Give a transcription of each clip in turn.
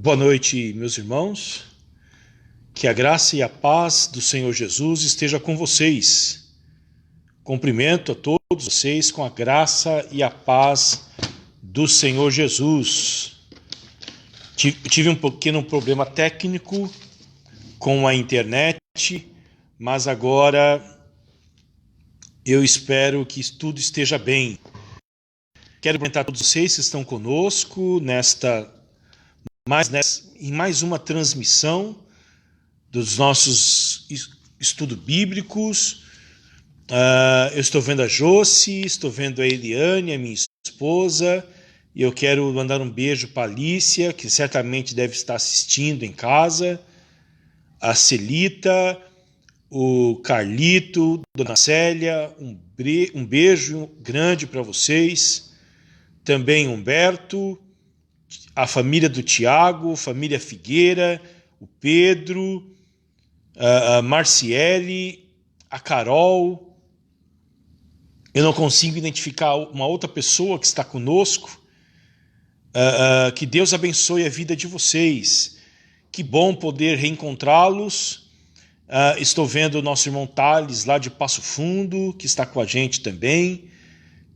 Boa noite, meus irmãos. Que a graça e a paz do Senhor Jesus esteja com vocês. Cumprimento a todos vocês com a graça e a paz do Senhor Jesus. Tive um pequeno problema técnico com a internet, mas agora eu espero que tudo esteja bem. Quero cumprimentar todos vocês que estão conosco em mais uma transmissão dos nossos estudos bíblicos. Eu estou vendo a Josi, estou vendo a Eliane, a minha esposa, e eu quero mandar um beijo para a Alicia, que certamente deve estar assistindo em casa, a Celita, o Carlito, Dona Célia, um beijo grande para vocês, também Humberto, a família do Tiago, família Figueira, o Pedro, a Marciele, a Carol. Eu não consigo identificar uma outra pessoa que está conosco. Que Deus abençoe a vida de vocês. Que bom poder reencontrá-los. Estou vendo o nosso irmão Thales, lá de Passo Fundo, que está com a gente também.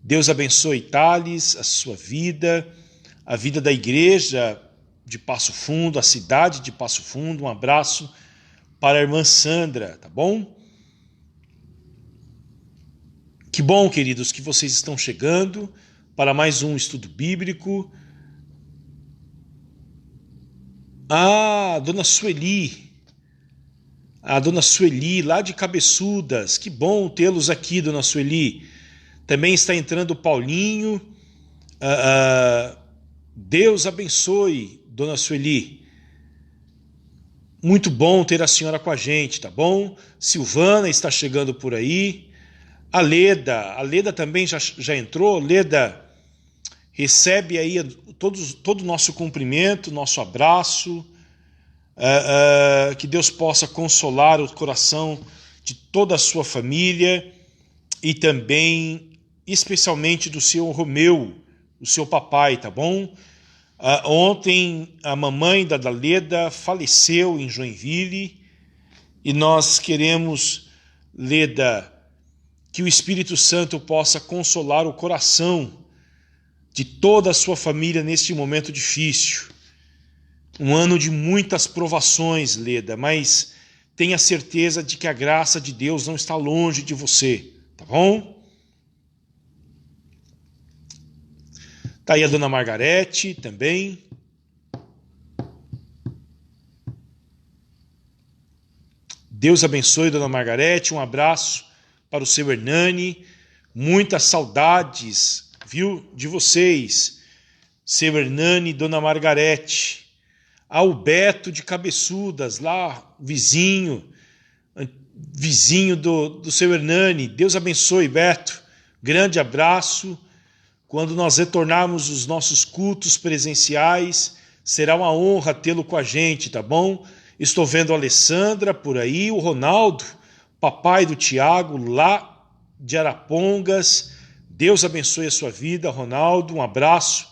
Deus abençoe, Thales, a sua vida, a vida da igreja de Passo Fundo, a cidade de Passo Fundo. Um abraço para a irmã Sandra, tá bom? Que bom, queridos, que vocês estão chegando para mais um estudo bíblico. Dona Sueli. A Dona Sueli, lá de Cabeçudas. Que bom tê-los aqui, Dona Sueli. Também está entrando o Paulinho. Deus abençoe, Dona Sueli. Muito bom ter a senhora com a gente, tá bom? Silvana está chegando por aí. A Leda também já entrou. Leda, recebe aí todo o nosso cumprimento, nosso abraço. Que Deus possa consolar o coração de toda a sua família e também, especialmente do seu Romeu, o seu papai, tá bom? Ontem a mamãe da Leda faleceu em Joinville e nós queremos, Leda, que o Espírito Santo possa consolar o coração de toda a sua família neste momento difícil. Um ano de muitas provações, Leda, mas tenha certeza de que a graça de Deus não está longe de você, tá bom? Está aí a Dona Margarete também. Deus abençoe, Dona Margarete. Um abraço para o seu Hernani. Muitas saudades, viu, de vocês. Seu Hernani e Dona Margarete. Ao Beto de Cabeçudas, lá, vizinho do seu Hernani. Deus abençoe, Beto. Grande abraço. Quando nós retornarmos os nossos cultos presenciais, será uma honra tê-lo com a gente, tá bom? Estou vendo a Alessandra por aí, o Ronaldo, papai do Tiago, lá de Arapongas. Deus abençoe a sua vida, Ronaldo. Um abraço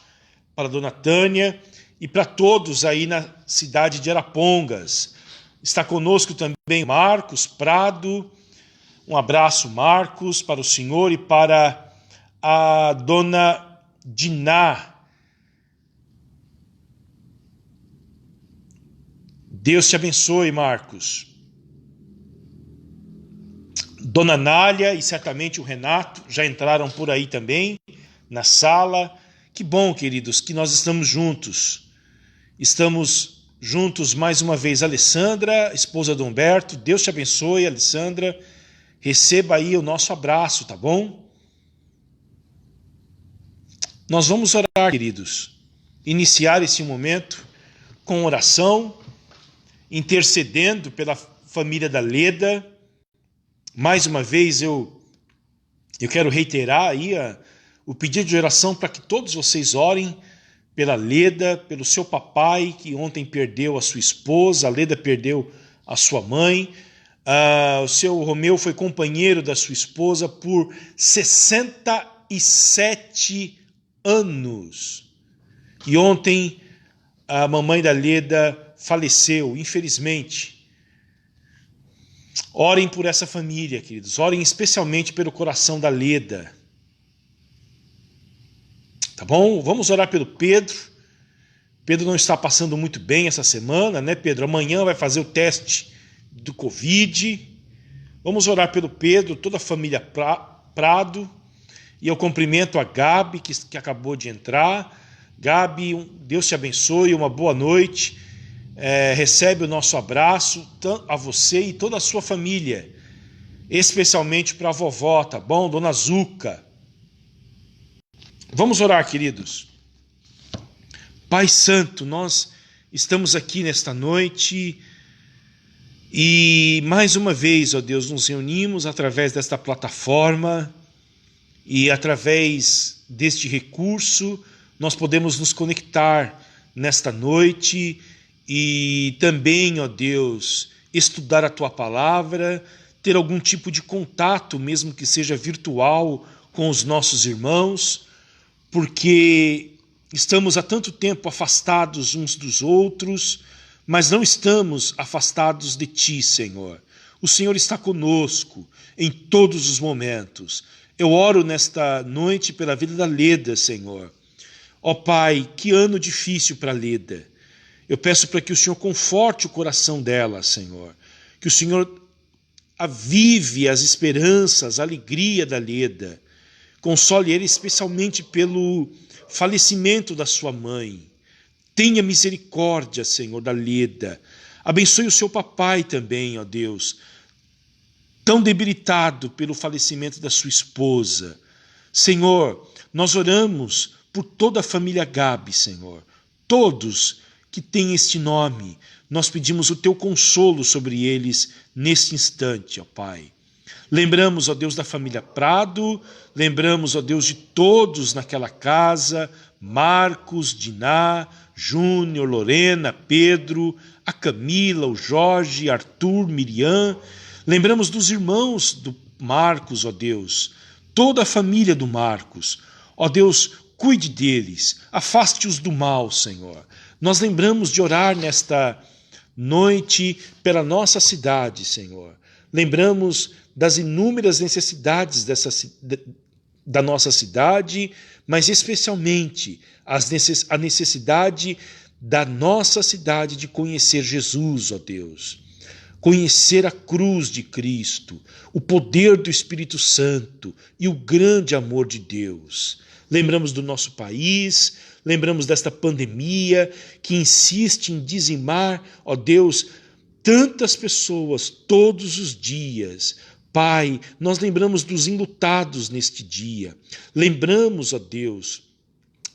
para a Dona Tânia e para todos aí na cidade de Arapongas. Está conosco também Marcos Prado. Um abraço, Marcos, para o senhor e para a Dona Diná. Deus te abençoe, Marcos. Dona Nália e certamente o Renato já entraram por aí também, na sala. Que bom, queridos, que nós estamos juntos. Estamos juntos mais uma vez. Alessandra, esposa do Humberto, Deus te abençoe, Alessandra. Receba aí o nosso abraço, tá bom? Nós vamos orar, queridos. Iniciar esse momento com oração, intercedendo pela família da Leda. Mais uma vez eu quero reiterar aí o pedido de oração para que todos vocês orem pela Leda, pelo seu papai, que ontem perdeu a sua esposa, a Leda perdeu a sua mãe. O seu Romeu foi companheiro da sua esposa por 67 anos. E ontem a mamãe da Leda faleceu, infelizmente. Orem por essa família, queridos. Orem especialmente pelo coração da Leda. Tá bom? Vamos orar pelo Pedro. Pedro não está passando muito bem essa semana, né, Pedro? Amanhã vai fazer o teste do Covid. Vamos orar pelo Pedro, toda a família Prado. E eu cumprimento a Gabi, que acabou de entrar. Gabi, Deus te abençoe, uma boa noite. Recebe o nosso abraço a você e toda a sua família. Especialmente para a vovó, tá bom? Dona Zuca. Vamos orar, queridos. Pai Santo, nós estamos aqui nesta noite e mais uma vez, ó Deus, nos reunimos através desta plataforma e através deste recurso nós podemos nos conectar nesta noite e também, ó Deus, estudar a Tua Palavra, ter algum tipo de contato, mesmo que seja virtual, com os nossos irmãos, porque estamos há tanto tempo afastados uns dos outros, mas não estamos afastados de Ti, Senhor. O Senhor está conosco em todos os momentos. Eu oro nesta noite pela vida da Leda, Senhor. Ó Pai, que ano difícil para a Leda. Eu peço para que o Senhor conforte o coração dela, Senhor. Que o Senhor avive as esperanças, a alegria da Leda. Console ele especialmente pelo falecimento da sua mãe. Tenha misericórdia, Senhor, da Leda. Abençoe o seu papai também, ó Deus, tão debilitado pelo falecimento da sua esposa. Senhor, nós oramos por toda a família Gabi, Senhor. Todos que têm este nome, nós pedimos o teu consolo sobre eles neste instante, ó Pai. Lembramos, ó Deus, da família Prado, lembramos, ó Deus, de todos naquela casa, Marcos, Diná, Júnior, Lorena, Pedro, a Camila, o Jorge, Arthur, Miriam. Lembramos dos irmãos do Marcos, ó Deus, toda a família do Marcos. Ó Deus, cuide deles, afaste-os do mal, Senhor. Nós lembramos de orar nesta noite pela nossa cidade, Senhor. Lembramos das inúmeras necessidades da nossa cidade, mas especialmente a necessidade da nossa cidade de conhecer Jesus, ó Deus. Conhecer a cruz de Cristo, o poder do Espírito Santo e o grande amor de Deus. Lembramos do nosso país, lembramos desta pandemia que insiste em dizimar, ó Deus, tantas pessoas todos os dias. Pai, nós lembramos dos enlutados neste dia. Lembramos, ó Deus,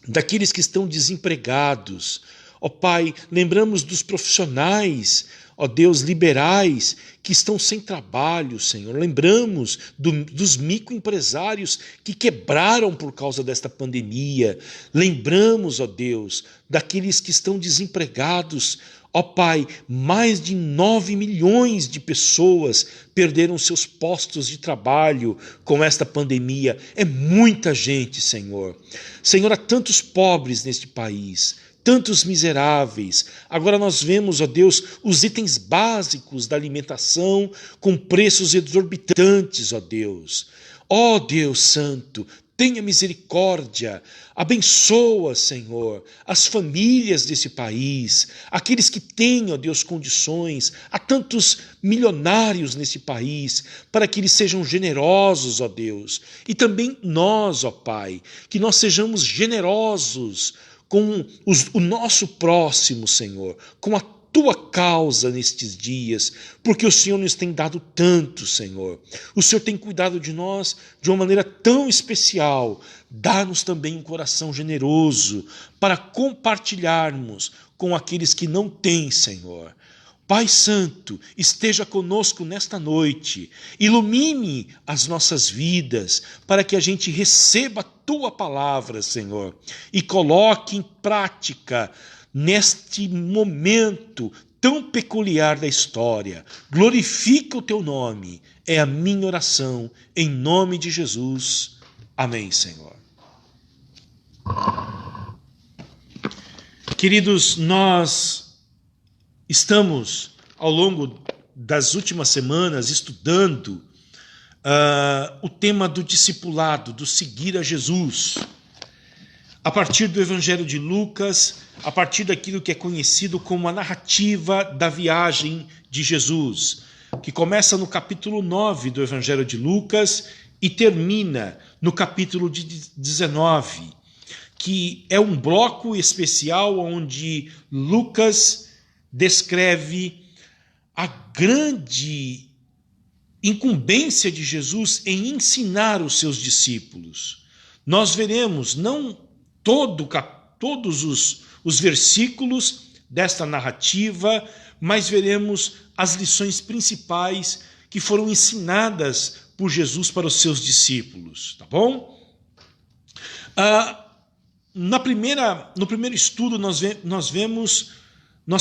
daqueles que estão desempregados. Ó Pai, lembramos dos profissionais, ó Deus, liberais, que estão sem trabalho, Senhor. Lembramos dos microempresários que quebraram por causa desta pandemia. Lembramos, ó Deus, daqueles que estão desempregados. Ó Pai, mais de 9 milhões de pessoas perderam seus postos de trabalho com esta pandemia. É muita gente, Senhor. Senhor, há tantos pobres neste país, tantos miseráveis. Agora nós vemos, ó Deus, os itens básicos da alimentação com preços exorbitantes, ó Deus. Ó Deus Santo, tenha misericórdia, abençoa, Senhor, as famílias desse país, aqueles que têm, ó Deus, condições, há tantos milionários nesse país, para que eles sejam generosos, ó Deus, e também nós, ó Pai, que nós sejamos generosos com o nosso próximo, Senhor, com a Tua causa nestes dias, porque o Senhor nos tem dado tanto, Senhor. O Senhor tem cuidado de nós de uma maneira tão especial. Dá-nos também um coração generoso para compartilharmos com aqueles que não têm, Senhor. Pai Santo, esteja conosco nesta noite, ilumine as nossas vidas para que a gente receba a Tua palavra, Senhor, e coloque em prática neste momento tão peculiar da história. Glorifica o Teu nome, é a minha oração, em nome de Jesus. Amém, Senhor. Queridos, nós estamos ao longo das últimas semanas estudando o tema do discipulado, do seguir a Jesus, a partir do Evangelho de Lucas, a partir daquilo que é conhecido como a narrativa da viagem de Jesus, que começa no capítulo 9 do Evangelho de Lucas e termina no capítulo 19, que é um bloco especial onde Lucas descreve a grande incumbência de Jesus em ensinar os seus discípulos. Nós veremos não todos os versículos desta narrativa, mas veremos as lições principais que foram ensinadas por Jesus para os seus discípulos, tá bom? No primeiro estudo nós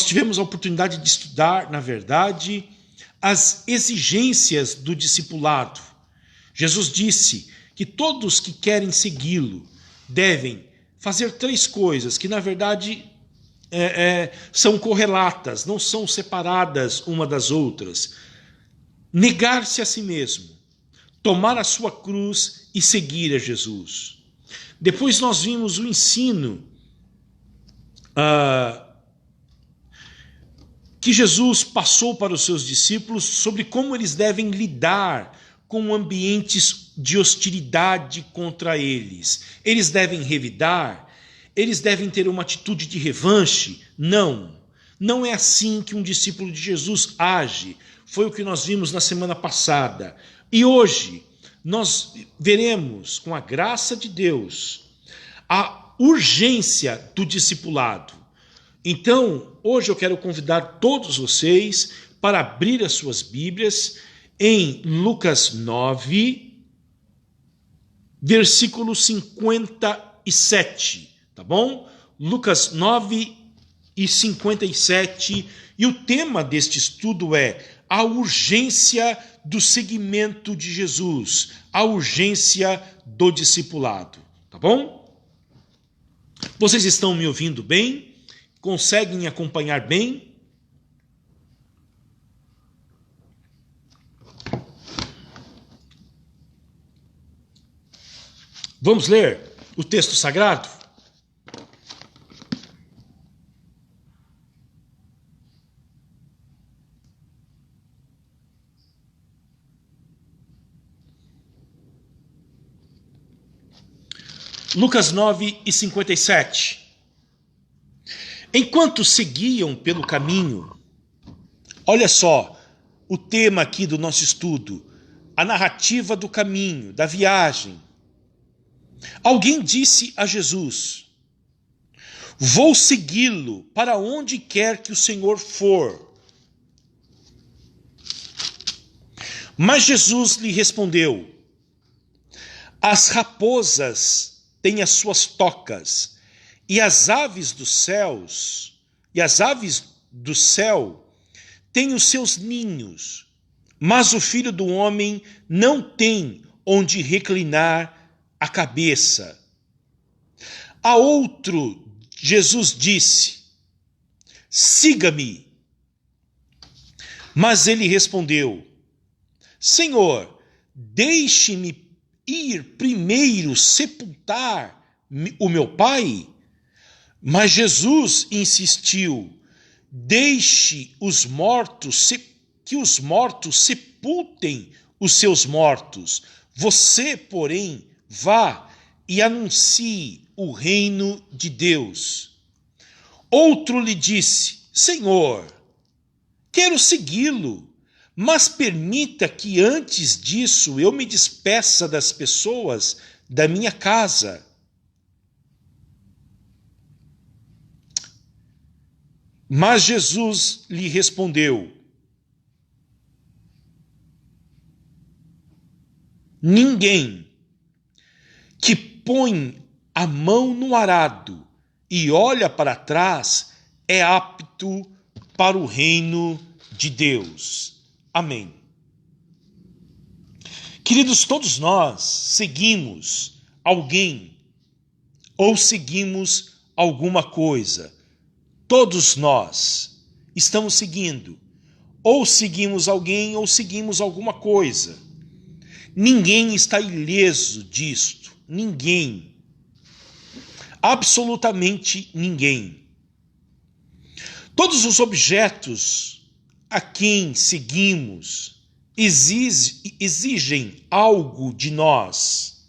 tivemos a oportunidade de estudar, na verdade, as exigências do discipulado. Jesus disse que todos que querem segui-lo devem fazer 3 coisas que, na verdade, são correlatas, não são separadas uma das outras. Negar-se a si mesmo, tomar a sua cruz e seguir a Jesus. Depois nós vimos o ensino que Jesus passou para os seus discípulos sobre como eles devem lidar com ambientes de hostilidade contra eles. Eles devem revidar? Eles devem ter uma atitude de revanche? Não. Não é assim que um discípulo de Jesus age. Foi o que nós vimos na semana passada. E hoje nós veremos, com a graça de Deus, a urgência do discipulado. Então, hoje eu quero convidar todos vocês para abrir as suas Bíblias em Lucas 9, versículo 57, tá bom? Lucas 9 e 57, e o tema deste estudo é a urgência do seguimento de Jesus, a urgência do discipulado, tá bom? Vocês estão me ouvindo bem? Conseguem acompanhar bem? Vamos ler o texto sagrado? Lucas 9 e 57. Enquanto seguiam pelo caminho, olha só o tema aqui do nosso estudo, a narrativa do caminho, da viagem. Alguém disse a Jesus: vou segui-lo para onde quer que o Senhor for. Mas Jesus lhe respondeu: as raposas têm as suas tocas, e as aves do céu têm os seus ninhos, mas o Filho do Homem não tem onde reclinar a cabeça. A outro, Jesus disse: siga-me. Mas ele respondeu: Senhor, deixe-me ir primeiro sepultar o meu pai. Mas Jesus insistiu: deixe que os mortos sepultem os seus mortos. Você, porém, vá e anuncie o reino de Deus. Outro lhe disse: Senhor, quero segui-lo, mas permita que antes disso eu me despeça das pessoas da minha casa. Mas Jesus lhe respondeu: ninguém que põe a mão no arado e olha para trás é apto para o reino de Deus. Amém. Queridos, todos nós seguimos alguém ou seguimos alguma coisa. todos nós estamos seguindo. Ou seguimos alguém ou seguimos alguma coisa. Ninguém está ileso disto. Ninguém. Absolutamente ninguém. Todos os objetos a quem seguimos exigem algo de nós.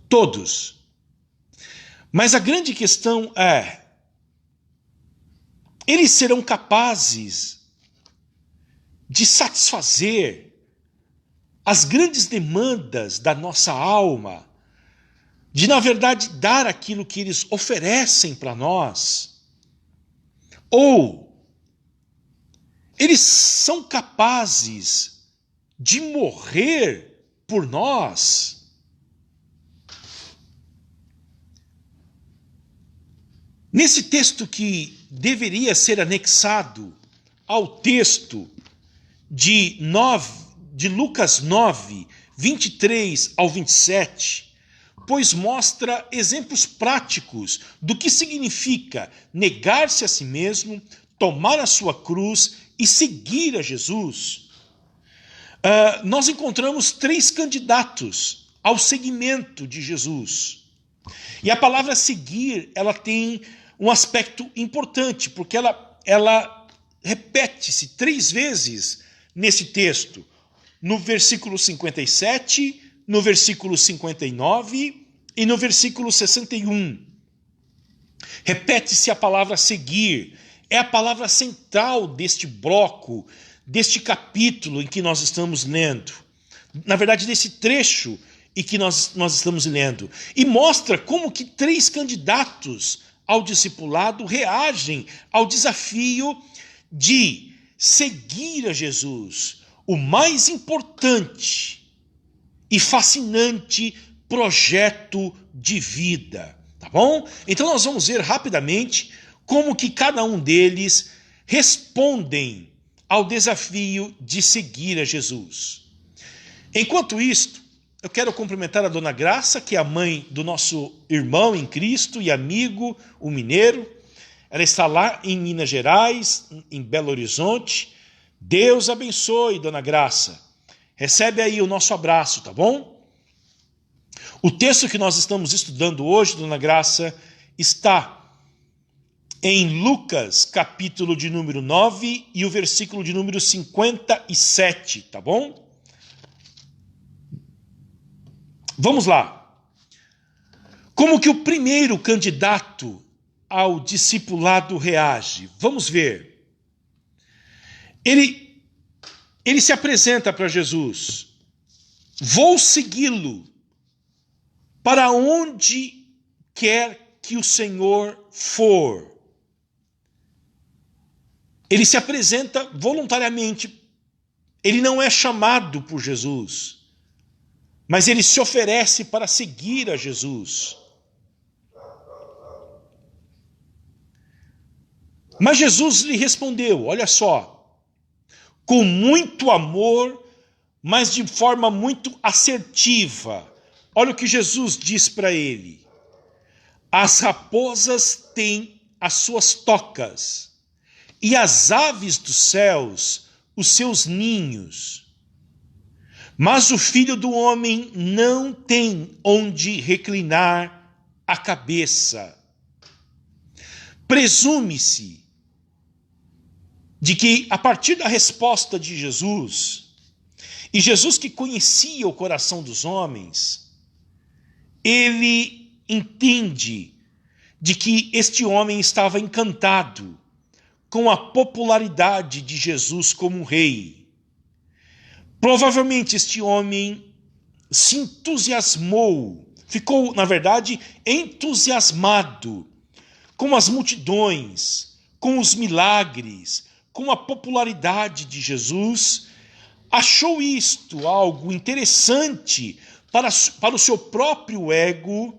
Todos. Mas a grande questão é: eles serão capazes de satisfazer as grandes demandas da nossa alma, de, na verdade, dar aquilo que eles oferecem para nós? Ou eles são capazes de morrer por nós? Nesse texto que deveria ser anexado ao texto de Lucas 9, 23 ao 27, pois mostra exemplos práticos do que significa negar-se a si mesmo, tomar a sua cruz e seguir a Jesus, nós encontramos 3 candidatos ao seguimento de Jesus. E a palavra seguir, ela tem um aspecto importante, porque ela repete-se 3 vezes nesse texto. No versículo 57, no versículo 59 e no versículo 61. Repete-se a palavra seguir. É a palavra central deste bloco, deste capítulo em que nós estamos lendo. Na verdade, desse trecho em que nós estamos lendo. E mostra como que 3 candidatos ao discipulado reagem ao desafio de seguir a Jesus, o mais importante e fascinante projeto de vida, tá bom? Então nós vamos ver rapidamente como que cada um deles respondem ao desafio de seguir a Jesus. Enquanto isto, eu quero cumprimentar a Dona Graça, que é a mãe do nosso irmão em Cristo e amigo, o mineiro. Ela está lá em Minas Gerais, em Belo Horizonte. Deus abençoe, Dona Graça. Recebe aí o nosso abraço, tá bom? O texto que nós estamos estudando hoje, Dona Graça, está em Lucas, capítulo de número 9 e o versículo de número 57, tá bom? Vamos lá. Como que o primeiro candidato ao discipulado reage? Vamos ver. Ele se apresenta para Jesus. Vou segui-lo para onde quer que o Senhor for. Ele se apresenta voluntariamente. Ele não é chamado por Jesus, mas ele se oferece para seguir a Jesus. Mas Jesus lhe respondeu, olha só, com muito amor, mas de forma muito assertiva. Olha o que Jesus diz para ele. As raposas têm as suas tocas, e as aves dos céus os seus ninhos. Mas o Filho do Homem não tem onde reclinar a cabeça. Presume-se de que, a partir da resposta de Jesus, e Jesus que conhecia o coração dos homens, ele entende de que este homem estava encantado com a popularidade de Jesus como rei. Provavelmente este homem se entusiasmou, ficou, na verdade, entusiasmado com as multidões, com os milagres, com a popularidade de Jesus, achou isto algo interessante para o seu próprio ego,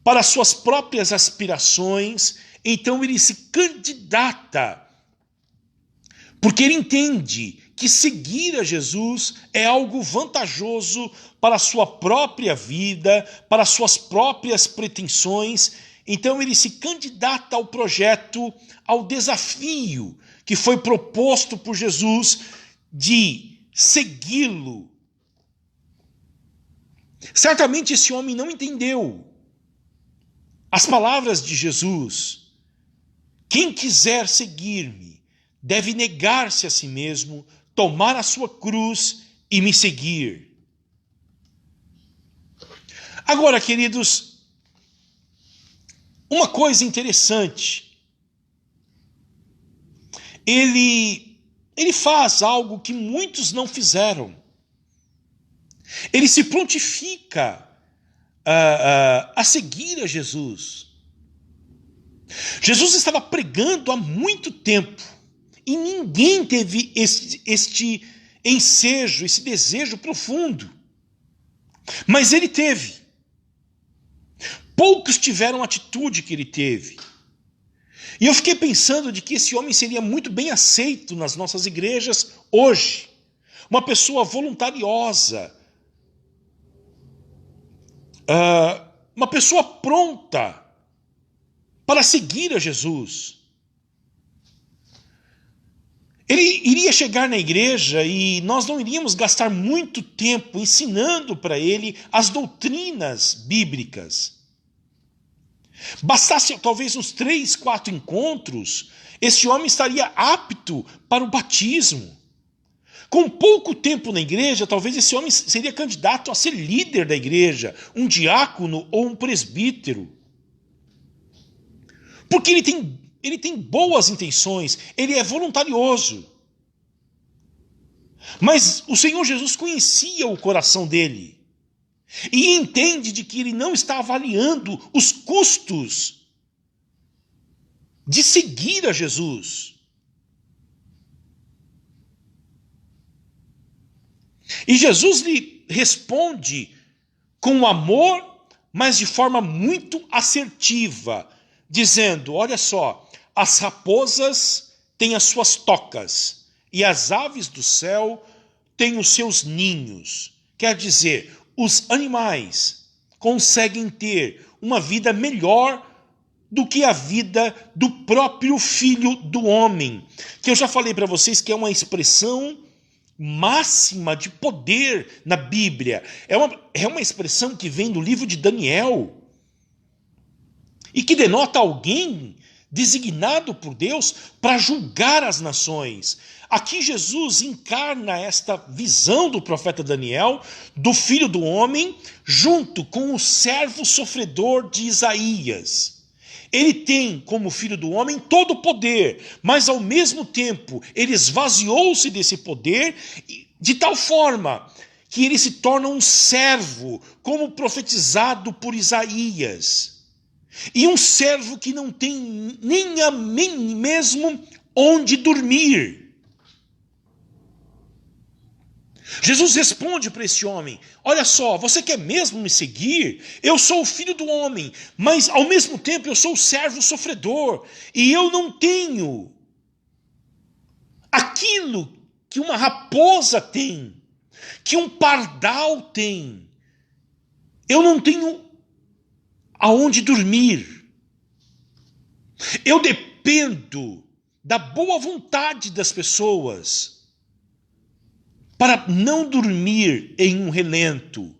para as suas próprias aspirações. Então ele se candidata, porque ele entende que seguir a Jesus é algo vantajoso para a sua própria vida, para as suas próprias pretensões. Então ele se candidata ao projeto, ao desafio que foi proposto por Jesus de segui-lo. Certamente esse homem não entendeu as palavras de Jesus. Quem quiser seguir-me deve negar-se a si mesmo, tomar a sua cruz e me seguir. Agora, queridos, uma coisa interessante. Ele faz algo que muitos não fizeram. Ele se prontifica a seguir a Jesus. Jesus estava pregando há muito tempo e ninguém teve este ensejo, esse desejo profundo. Mas ele teve. Poucos tiveram a atitude que ele teve. E eu fiquei pensando de que esse homem seria muito bem aceito nas nossas igrejas hoje. Uma pessoa voluntariosa. Uma pessoa pronta para seguir a Jesus. Ele iria chegar na igreja e nós não iríamos gastar muito tempo ensinando para ele as doutrinas bíblicas. Bastasse talvez uns 3, 4 encontros, esse homem estaria apto para o batismo. Com pouco tempo na igreja, talvez esse homem seria candidato a ser líder da igreja, um diácono ou um presbítero. Porque ele tem boas intenções, ele é voluntarioso. Mas o Senhor Jesus conhecia o coração dele. E entende de que ele não está avaliando os custos de seguir a Jesus. E Jesus lhe responde com amor, mas de forma muito assertiva, dizendo, olha só, as raposas têm as suas tocas e as aves do céu têm os seus ninhos. Quer dizer, os animais conseguem ter uma vida melhor do que a vida do próprio filho do homem, que eu já falei para vocês que é uma expressão máxima de poder na Bíblia. É uma expressão que vem do livro de Daniel e que denota alguém designado por Deus para julgar as nações. Aqui Jesus encarna esta visão do profeta Daniel, do filho do homem, junto com o servo sofredor de Isaías. Ele tem, como filho do homem, todo o poder, mas ao mesmo tempo ele esvaziou-se desse poder de tal forma que ele se torna um servo, como profetizado por Isaías. E um servo que não tem nem mesmo onde dormir. Jesus responde para esse homem, olha só, você quer mesmo me seguir? Eu sou o filho do homem, mas ao mesmo tempo eu sou o servo sofredor, e eu não tenho aquilo que uma raposa tem, que um pardal tem. Eu não tenho aonde dormir. Eu dependo da boa vontade das pessoas para não dormir em um relento.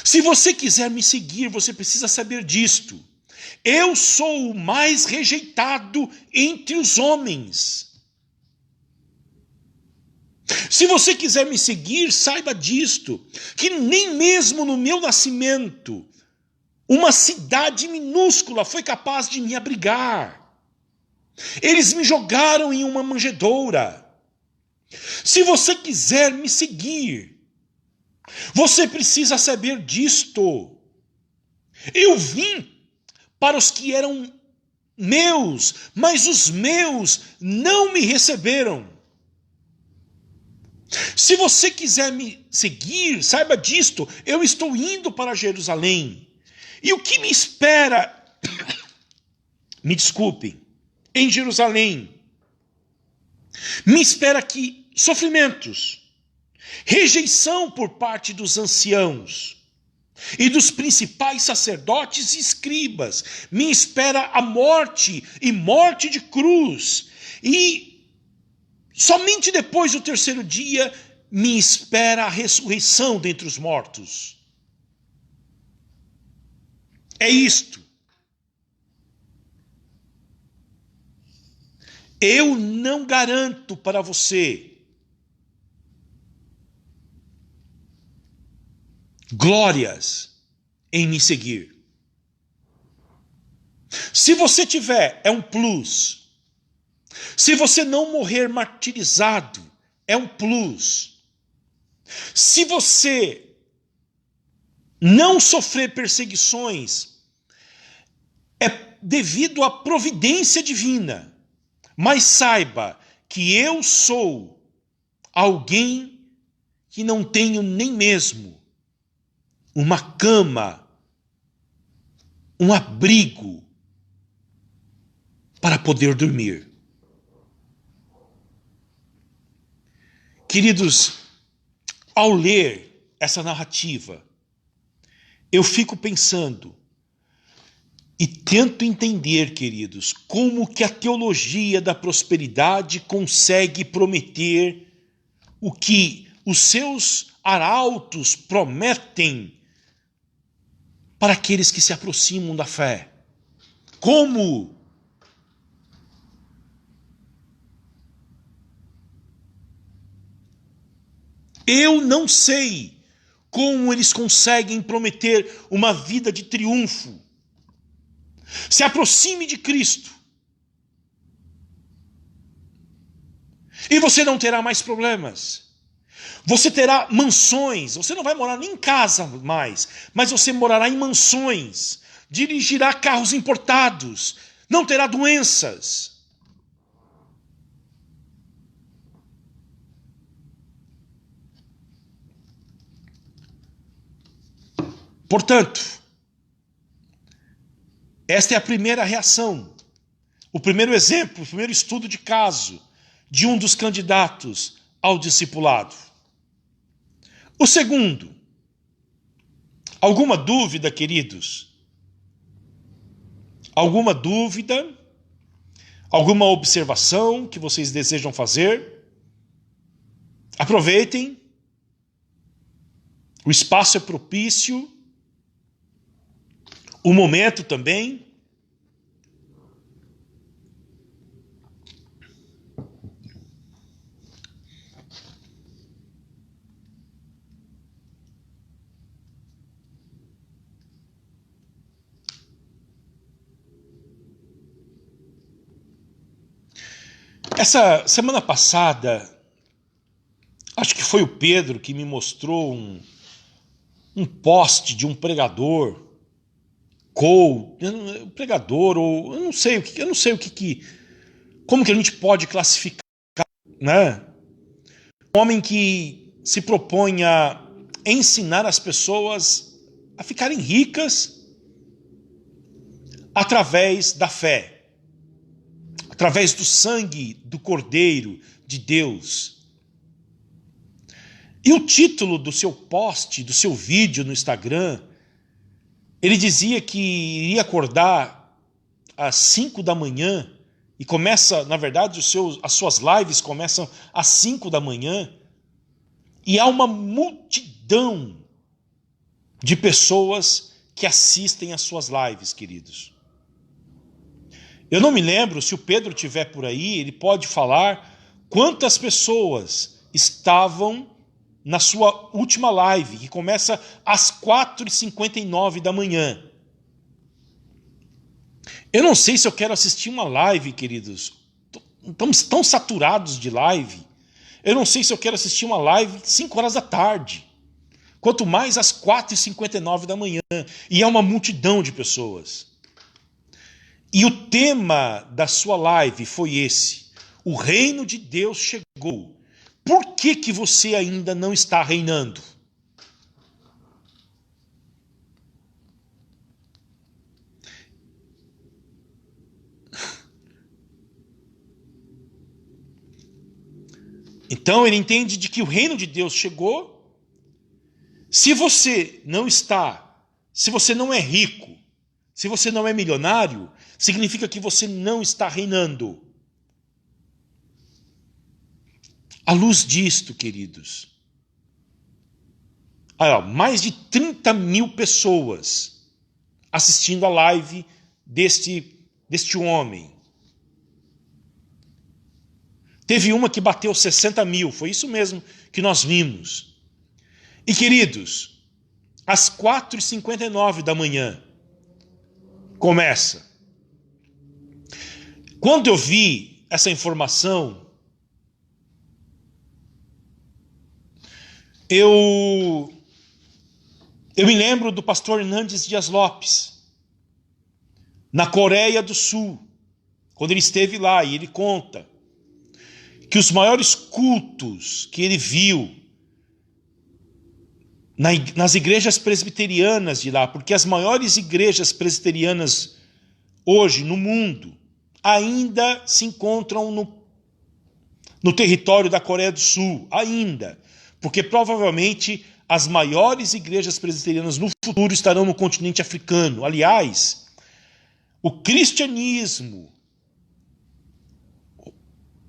Se você quiser me seguir, você precisa saber disto. Eu sou o mais rejeitado entre os homens. Se você quiser me seguir, saiba disto, que nem mesmo no meu nascimento, uma cidade minúscula foi capaz de me abrigar. Eles me jogaram em uma manjedoura. Se você quiser me seguir, você precisa saber disto. Eu vim para os que eram meus, mas os meus não me receberam. Se você quiser me seguir, saiba disto, eu estou indo para Jerusalém. E o que me espera, me desculpem, em Jerusalém? Me espera aqui sofrimentos, rejeição por parte dos anciãos, e dos principais sacerdotes e escribas. Me espera a morte, e morte de cruz. E somente depois do terceiro dia me espera a ressurreição dentre os mortos. É isto. Eu não garanto para você glórias em me seguir. Se você tiver, é um plus. Se você não morrer martirizado, é um plus. Se você não sofrer perseguições, é devido à providência divina. Mas saiba que eu sou alguém que não tenho nem mesmo uma cama, um abrigo para poder dormir. Queridos, ao ler essa narrativa, eu fico pensando e tento entender, queridos, como que a teologia da prosperidade consegue prometer o que os seus arautos prometem para aqueles que se aproximam da fé. Como? Eu não sei como eles conseguem prometer uma vida de triunfo. Se aproxime de Cristo e você não terá mais problemas. Você terá mansões, você não vai morar nem em casa mais, mas você morará em mansões, dirigirá carros importados, não terá doenças. Portanto, esta é a primeira reação, o primeiro exemplo, o primeiro estudo de caso de um dos candidatos ao discipulado. O segundo, alguma dúvida, queridos? Alguma dúvida? Alguma observação que vocês desejam fazer? Aproveitem. O espaço é propício. O momento também. Essa semana passada, acho que foi o Pedro que me mostrou um post de um pregador, pregador, ou eu não sei o que, como que a gente pode classificar, né? Um homem que se propõe a ensinar as pessoas a ficarem ricas através da fé. Através do sangue do Cordeiro de Deus. E o título do seu post, do seu vídeo no Instagram, ele dizia que iria acordar às 5 da manhã, e começa, na verdade, as suas lives começam às 5 da manhã, e há uma multidão de pessoas que assistem às suas lives, queridos. Eu não me lembro, se o Pedro estiver por aí, ele pode falar quantas pessoas estavam na sua última live, que começa às 4h59 da manhã. Eu não sei se eu quero assistir uma live, queridos. Estamos tão saturados de live. Eu não sei se eu quero assistir uma live 5 horas da tarde. Quanto mais às 4h59 da manhã. E é uma multidão de pessoas. E o tema da sua live foi esse: o reino de Deus chegou. Por que você ainda não está reinando? Então ele entende de que o reino de Deus chegou. Se você não está se você não é rico, se você não é milionário, significa que você não está reinando. À luz disto, queridos, mais de 30 mil pessoas assistindo a live deste homem. Teve uma que bateu 60 mil, foi isso mesmo que nós vimos. E queridos, às 4h59 da manhã, começa. Quando eu vi essa informação, eu me lembro do pastor Hernandes Dias Lopes, na Coreia do Sul, quando ele esteve lá, e ele conta que os maiores cultos que ele viu nas igrejas presbiterianas de lá, porque as maiores igrejas presbiterianas hoje no mundo ainda se encontram no território da Coreia do Sul, ainda, porque provavelmente as maiores igrejas presbiterianas no futuro estarão no continente africano. Aliás, o cristianismo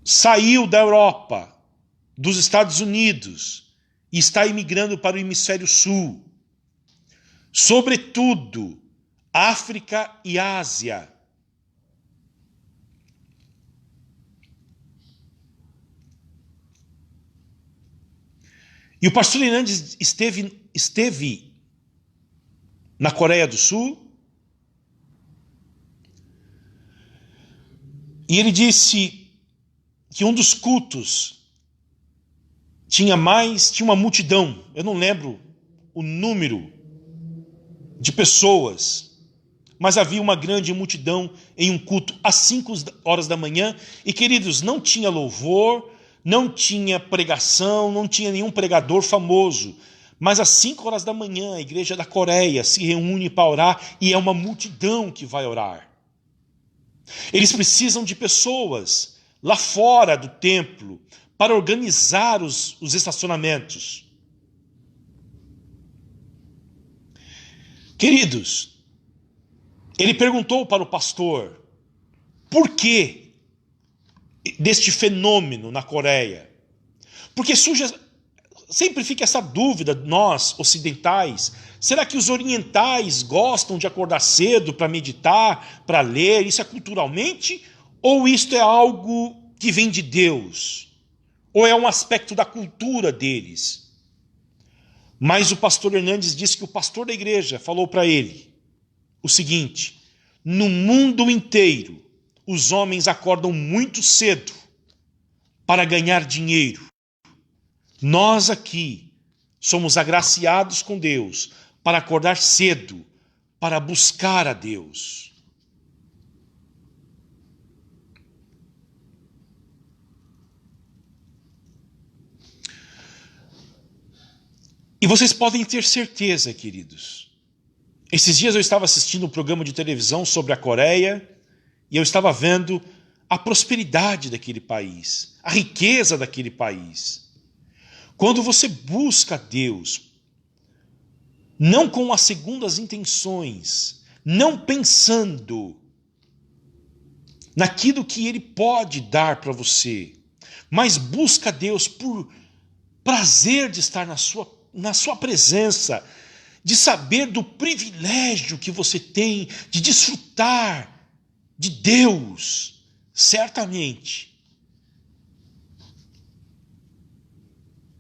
saiu da Europa, dos Estados Unidos, e está imigrando para o hemisfério sul, sobretudo África e Ásia. E o pastor Hernandes esteve na Coreia do Sul, e ele disse que um dos cultos tinha uma multidão, eu não lembro o número de pessoas, mas havia uma grande multidão em um culto às 5h da manhã, e queridos, não tinha louvor, não tinha pregação, não tinha nenhum pregador famoso, mas às 5h da manhã a igreja da Coreia se reúne para orar, e é uma multidão que vai orar. Eles precisam de pessoas lá fora do templo para organizar os estacionamentos. Queridos, ele perguntou para o pastor por que deste fenômeno na Coreia. Porque sempre fica essa dúvida, nós ocidentais, será que os orientais gostam de acordar cedo para meditar, para ler? Isso é culturalmente? Ou isto é algo que vem de Deus? Ou é um aspecto da cultura deles? Mas o pastor Hernandes disse que o pastor da igreja falou para ele o seguinte: no mundo inteiro, os homens acordam muito cedo para ganhar dinheiro. Nós aqui somos agraciados com Deus para acordar cedo, para buscar a Deus. E vocês podem ter certeza, queridos. Esses dias eu estava assistindo um programa de televisão sobre a Coreia e eu estava vendo a prosperidade daquele país, a riqueza daquele país. Quando você busca Deus, não com as segundas intenções, não pensando naquilo que Ele pode dar para você, mas busca Deus por prazer de estar na sua presença, de saber do privilégio que você tem de desfrutar de Deus, certamente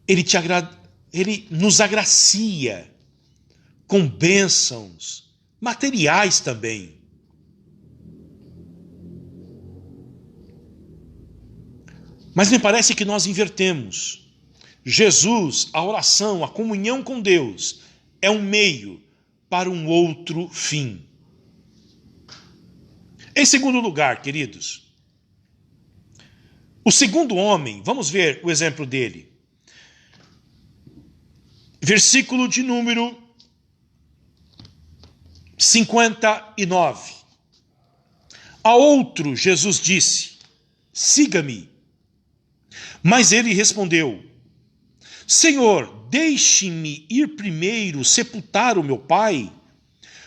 Ele nos agracia com bênçãos materiais também. Mas me parece que nós invertemos. Jesus, a oração, a comunhão com Deus, é um meio para um outro fim. Em segundo lugar, queridos, o segundo homem, vamos ver o exemplo dele. Versículo de número 59. A outro Jesus disse: siga-me. Mas ele respondeu: Senhor, deixe-me ir primeiro sepultar o meu pai.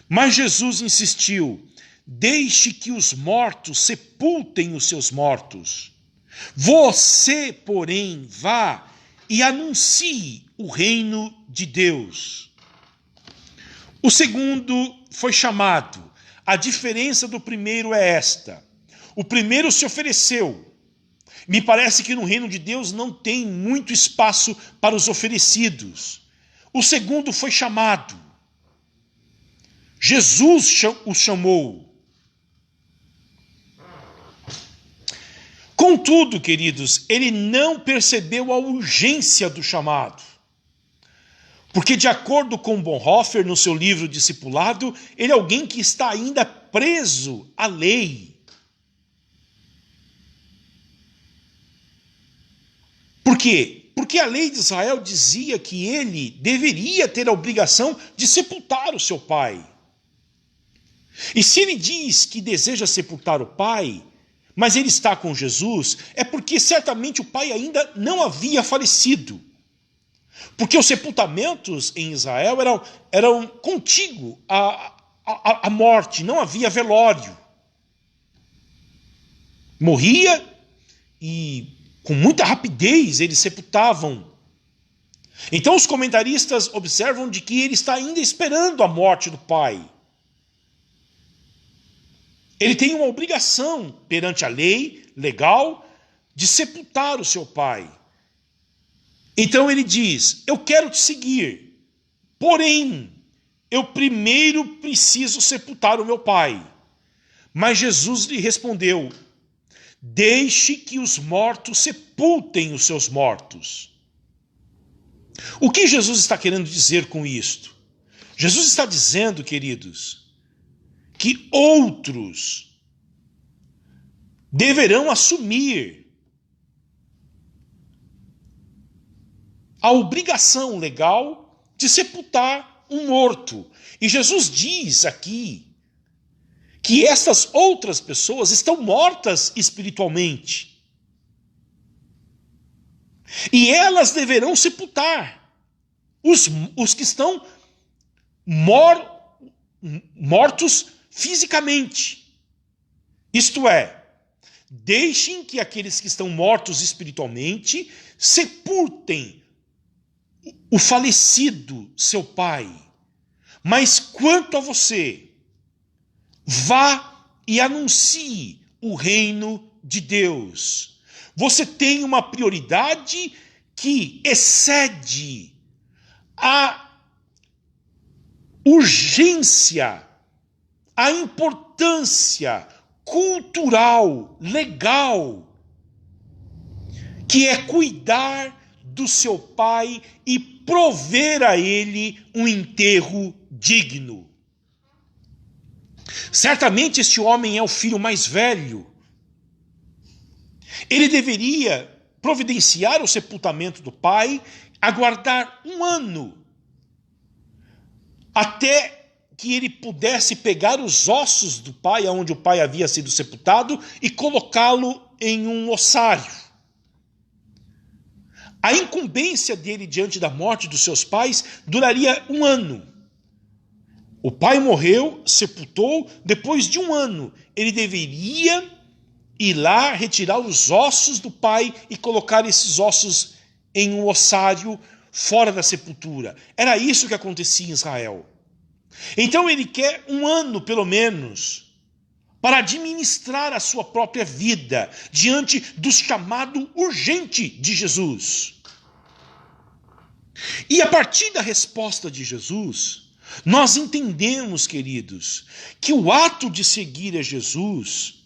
Mas Jesus insistiu: deixe que os mortos sepultem os seus mortos. Você, porém, vá e anuncie o reino de Deus. O segundo foi chamado. A diferença do primeiro é esta: o primeiro se ofereceu. Me parece que no reino de Deus não tem muito espaço para os oferecidos. O segundo foi chamado. Jesus o chamou. Contudo, queridos, ele não percebeu a urgência do chamado. Porque, de acordo com Bonhoeffer, no seu livro Discipulado, ele é alguém que está ainda preso à lei. Por quê? Porque a lei de Israel dizia que ele deveria ter a obrigação de sepultar o seu pai. E se ele diz que deseja sepultar o pai, mas ele está com Jesus, é porque certamente o pai ainda não havia falecido. Porque os sepultamentos em Israel eram contíguos à morte, não havia velório. Morria e com muita rapidez eles sepultavam. Então os comentaristas observam de que ele está ainda esperando a morte do pai. Ele tem uma obrigação perante a lei legal de sepultar o seu pai. Então ele diz: eu quero te seguir, porém, eu primeiro preciso sepultar o meu pai. Mas Jesus lhe respondeu: deixe que os mortos sepultem os seus mortos. O que Jesus está querendo dizer com isto? Jesus está dizendo, queridos, que outros deverão assumir a obrigação legal de sepultar um morto. E Jesus diz aqui que essas outras pessoas estão mortas espiritualmente. E elas deverão sepultar os que estão mortos fisicamente. Isto é, deixem que aqueles que estão mortos espiritualmente sepultem o falecido seu pai. Mas quanto a você, vá e anuncie o reino de Deus. Você tem uma prioridade que excede a urgência, a importância cultural, legal, que é cuidar do seu pai e prover a ele um enterro digno. Certamente este homem é o filho mais velho. Ele deveria providenciar o sepultamento do pai, aguardar 1 ano, até que ele pudesse pegar os ossos do pai, onde o pai havia sido sepultado, e colocá-lo em um ossário. A incumbência dele diante da morte dos seus pais duraria 1 ano. O pai morreu, sepultou, depois de 1 ano, ele deveria ir lá, retirar os ossos do pai e colocar esses ossos em um ossário fora da sepultura. Era isso que acontecia em Israel. Então ele quer 1 ano, pelo menos, para administrar a sua própria vida diante do chamado urgente de Jesus. E a partir da resposta de Jesus, nós entendemos, queridos, que o ato de seguir a Jesus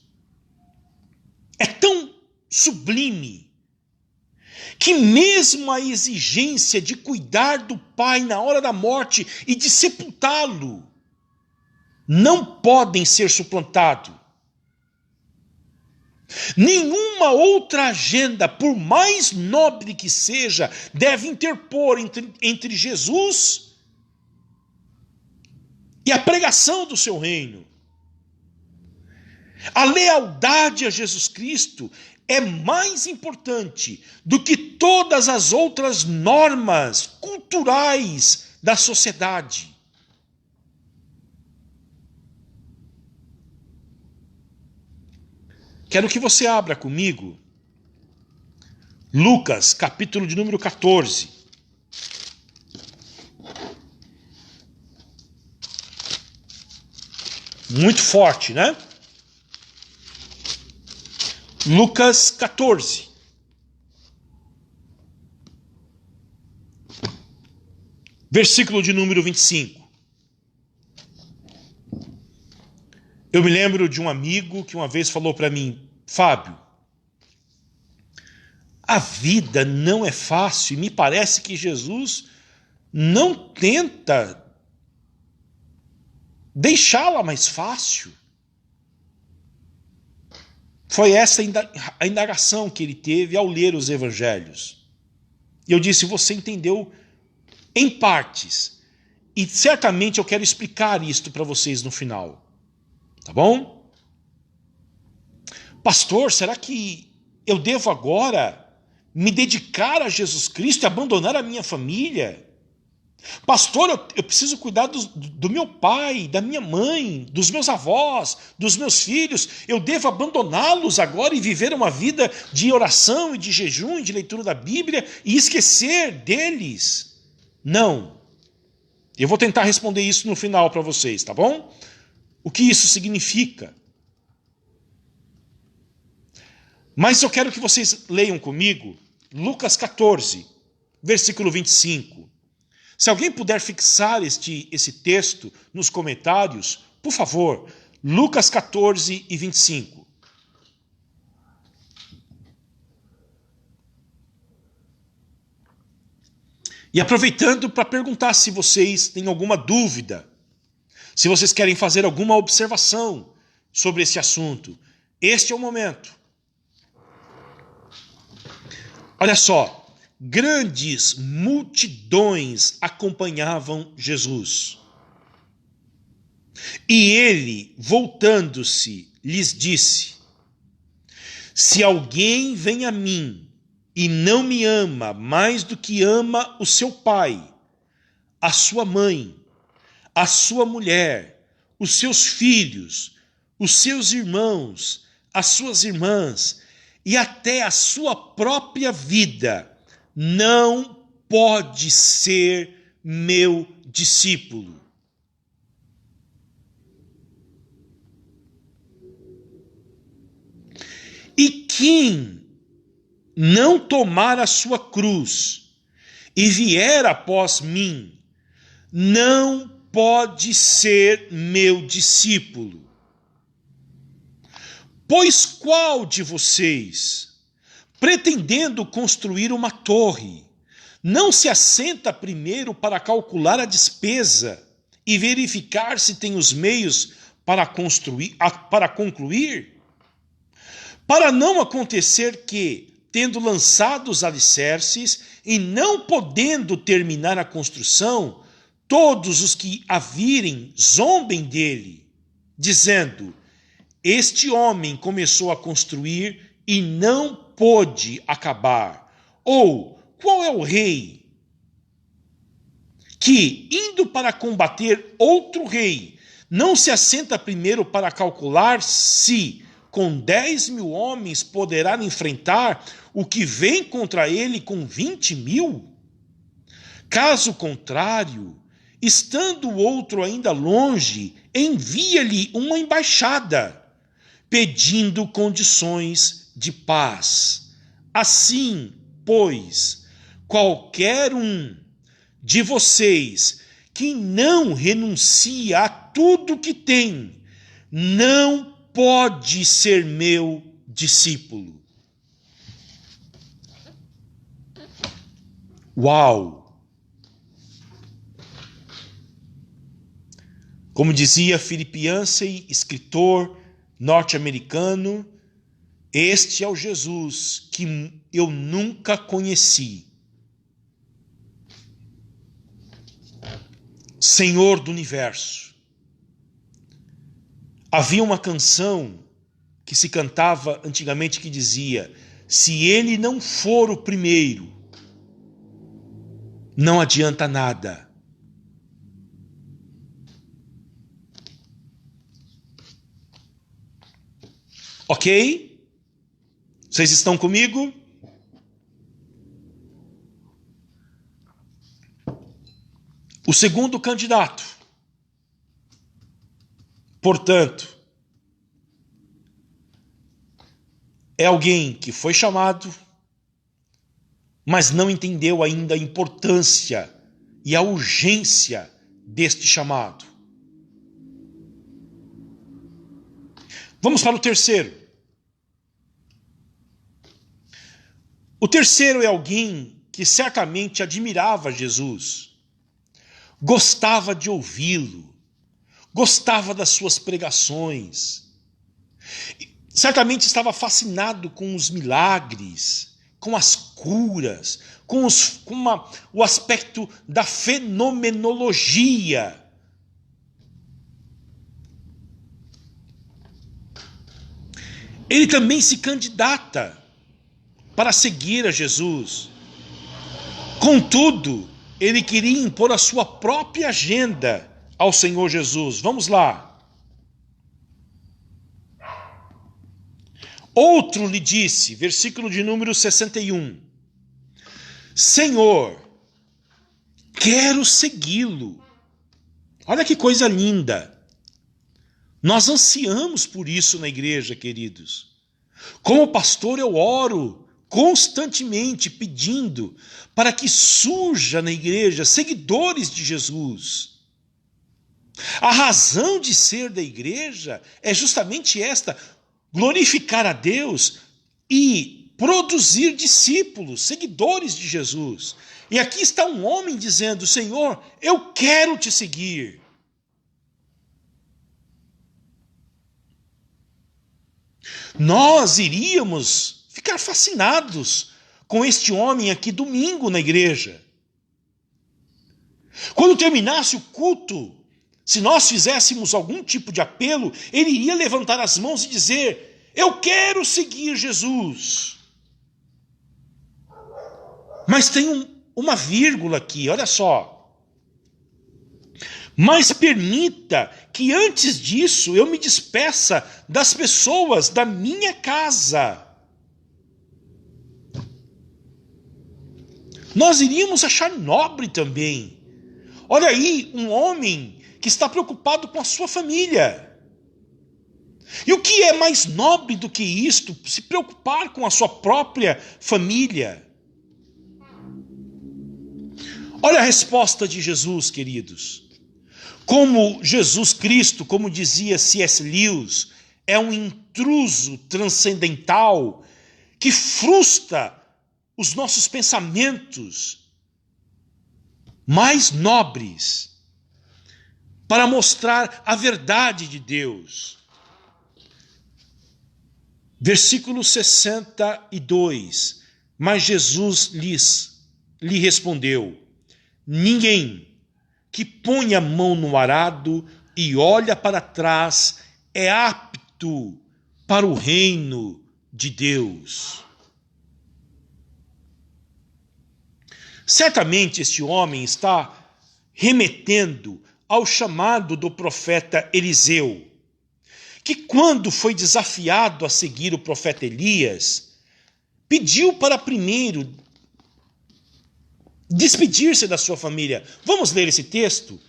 é tão sublime que mesmo a exigência de cuidar do pai na hora da morte e de sepultá-lo não podem ser suplantados. Nenhuma outra agenda, por mais nobre que seja, deve interpor entre Jesus e a pregação do seu reino. A lealdade a Jesus Cristo é mais importante do que todas as outras normas culturais da sociedade. Quero que você abra comigo Lucas, capítulo de número 14. Muito forte, né? Lucas 14. Versículo de número 25. Eu me lembro de um amigo que uma vez falou para mim: Fábio, a vida não é fácil e me parece que Jesus não tenta deixá-la mais fácil. Foi essa a indagação que ele teve ao ler os evangelhos. E eu disse: você entendeu em partes. E certamente eu quero explicar isto para vocês no final. Tá bom? Pastor, será que eu devo agora me dedicar a Jesus Cristo e abandonar a minha família? Pastor, eu preciso cuidar do meu pai, da minha mãe, dos meus avós, dos meus filhos. Eu devo abandoná-los agora e viver uma vida de oração e de jejum e de leitura da Bíblia e esquecer deles? Não. Eu vou tentar responder isso no final para vocês, tá bom? O que isso significa? Mas eu quero que vocês leiam comigo Lucas 14, versículo 25. Se alguém puder fixar esse texto nos comentários, por favor, Lucas 14 e 25. E aproveitando para perguntar se vocês têm alguma dúvida, se vocês querem fazer alguma observação sobre esse assunto, este é o momento. Olha só. Grandes multidões acompanhavam Jesus. E ele, voltando-se, lhes disse: se alguém vem a mim e não me ama mais do que ama o seu pai, a sua mãe, a sua mulher, os seus filhos, os seus irmãos, as suas irmãs e até a sua própria vida, não pode ser meu discípulo. E quem não tomar a sua cruz e vier após mim, não pode ser meu discípulo. Pois qual de vocês, pretendendo construir uma torre, não se assenta primeiro para calcular a despesa e verificar se tem os meios para concluir? Para não acontecer que, tendo lançado os alicerces e não podendo terminar a construção, todos os que a virem zombem dele, dizendo: este homem começou a construir e não pôde acabar. Ou, qual é o rei que, indo para combater outro rei, não se assenta primeiro para calcular se, com 10.000 homens, poderá enfrentar o que vem contra ele com 20.000? Caso contrário, estando o outro ainda longe, envia-lhe uma embaixada, pedindo condições de paz. Assim, pois, qualquer um de vocês que não renuncia a tudo que tem, não pode ser meu discípulo. Uau! Como dizia Philip Yancey, escritor norte-americano, este é o Jesus que eu nunca conheci. Senhor do universo. Havia uma canção que se cantava antigamente que dizia: se ele não for o primeiro, não adianta nada. Ok? Vocês estão comigo? O segundo candidato, portanto, é alguém que foi chamado, mas não entendeu ainda a importância e a urgência deste chamado. Vamos para o terceiro. O terceiro é alguém que certamente admirava Jesus, gostava de ouvi-lo, gostava das suas pregações, certamente estava fascinado com os milagres, com as curas, com o aspecto da fenomenologia. Ele também se candidata para seguir a Jesus. Contudo, ele queria impor a sua própria agenda ao Senhor Jesus. Vamos lá. Outro lhe disse, versículo de número 61, Senhor, quero segui-lo. Olha que coisa linda. Nós ansiamos por isso na igreja, queridos. Como pastor, eu oro constantemente pedindo para que surja na igreja seguidores de Jesus. A razão de ser da igreja é justamente esta: glorificar a Deus e produzir discípulos, seguidores de Jesus. E aqui está um homem dizendo: Senhor, eu quero te seguir. Nós iríamos ficar fascinados com este homem aqui domingo na igreja. Quando terminasse o culto, se nós fizéssemos algum tipo de apelo, ele iria levantar as mãos e dizer: eu quero seguir Jesus. Mas tem uma vírgula aqui, olha só. Mas permita que antes disso eu me despeça das pessoas da minha casa. Nós iríamos achar nobre também. Olha aí, um homem que está preocupado com a sua família. E o que é mais nobre do que isto? Se preocupar com a sua própria família. Olha a resposta de Jesus, queridos. Como Jesus Cristo, como dizia C.S. Lewis, é um intruso transcendental que frustra os nossos pensamentos mais nobres para mostrar a verdade de Deus. Versículo 62. Mas Jesus lhe respondeu: ninguém que põe a mão no arado e olha para trás é apto para o reino de Deus. Certamente este homem está remetendo ao chamado do profeta Eliseu, que quando foi desafiado a seguir o profeta Elias, pediu para primeiro despedir-se da sua família. Vamos ler esse texto?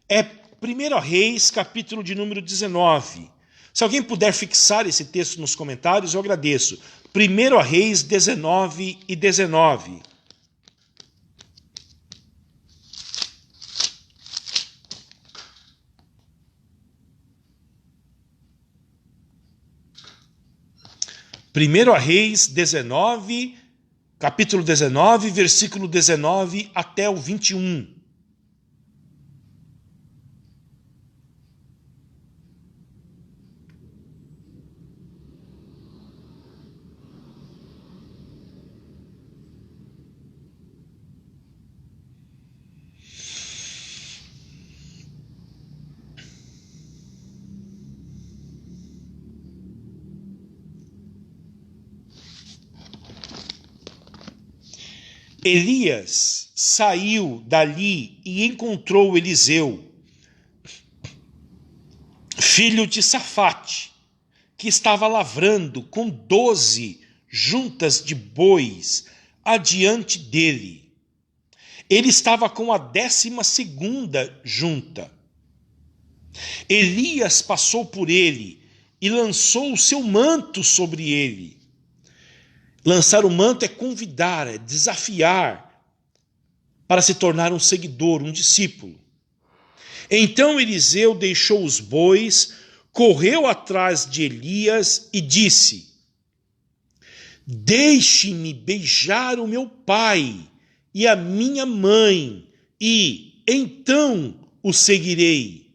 É 1 Reis, capítulo de número 19. Se alguém puder fixar esse texto nos comentários, eu agradeço. 1 Reis 19 e 19. Primeiro Reis 19, capítulo 19, versículo 19 até o 21. Elias saiu dali e encontrou Eliseu, filho de Safate, que estava lavrando com 12 juntas de bois adiante dele. Ele estava com a 12ª junta. Elias passou por ele e lançou o seu manto sobre ele. Lançar o manto é convidar, é desafiar para se tornar um seguidor, um discípulo. Então Eliseu deixou os bois, correu atrás de Elias e disse: deixe-me beijar o meu pai e a minha mãe, e então o seguirei.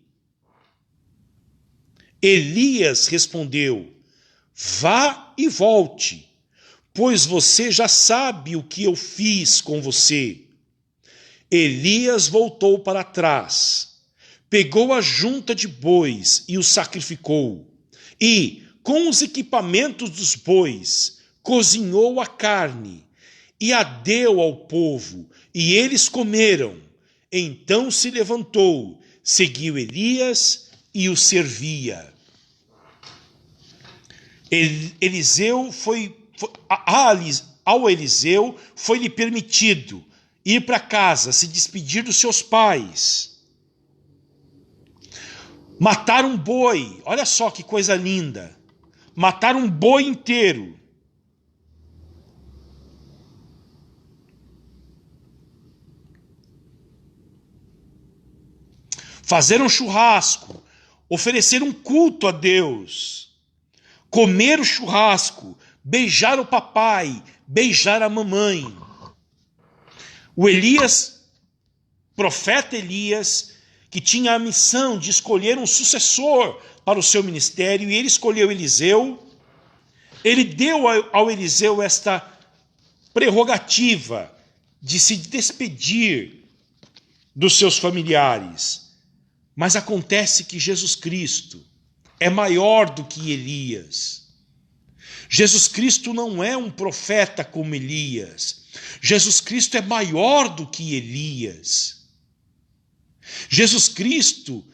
Elias respondeu: vá e volte, pois você já sabe o que eu fiz com você. Elias voltou para trás, pegou a junta de bois e o sacrificou, e, com os equipamentos dos bois, cozinhou a carne e a deu ao povo, e eles comeram. Então se levantou, seguiu Elias e o servia. Ao Eliseu foi-lhe permitido ir para casa, se despedir dos seus pais. Matar um boi, olha só que coisa linda. Matar um boi inteiro. Fazer um churrasco, oferecer um culto a Deus, comer o churrasco, beijar o papai, beijar a mamãe. O profeta Elias, que tinha a missão de escolher um sucessor para o seu ministério, e ele escolheu Eliseu, ele deu ao Eliseu esta prerrogativa de se despedir dos seus familiares. Mas acontece que Jesus Cristo é maior do que Elias. Jesus Cristo não é um profeta como Elias. Jesus Cristo é maior do que Elias. Jesus Cristo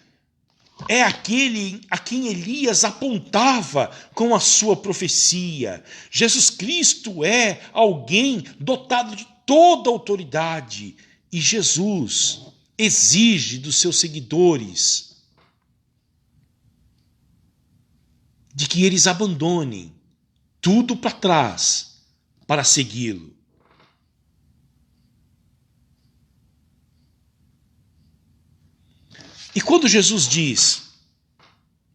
é aquele a quem Elias apontava com a sua profecia. Jesus Cristo é alguém dotado de toda autoridade. E Jesus exige dos seus seguidores de que eles abandonem tudo para trás para segui-lo. E quando Jesus diz: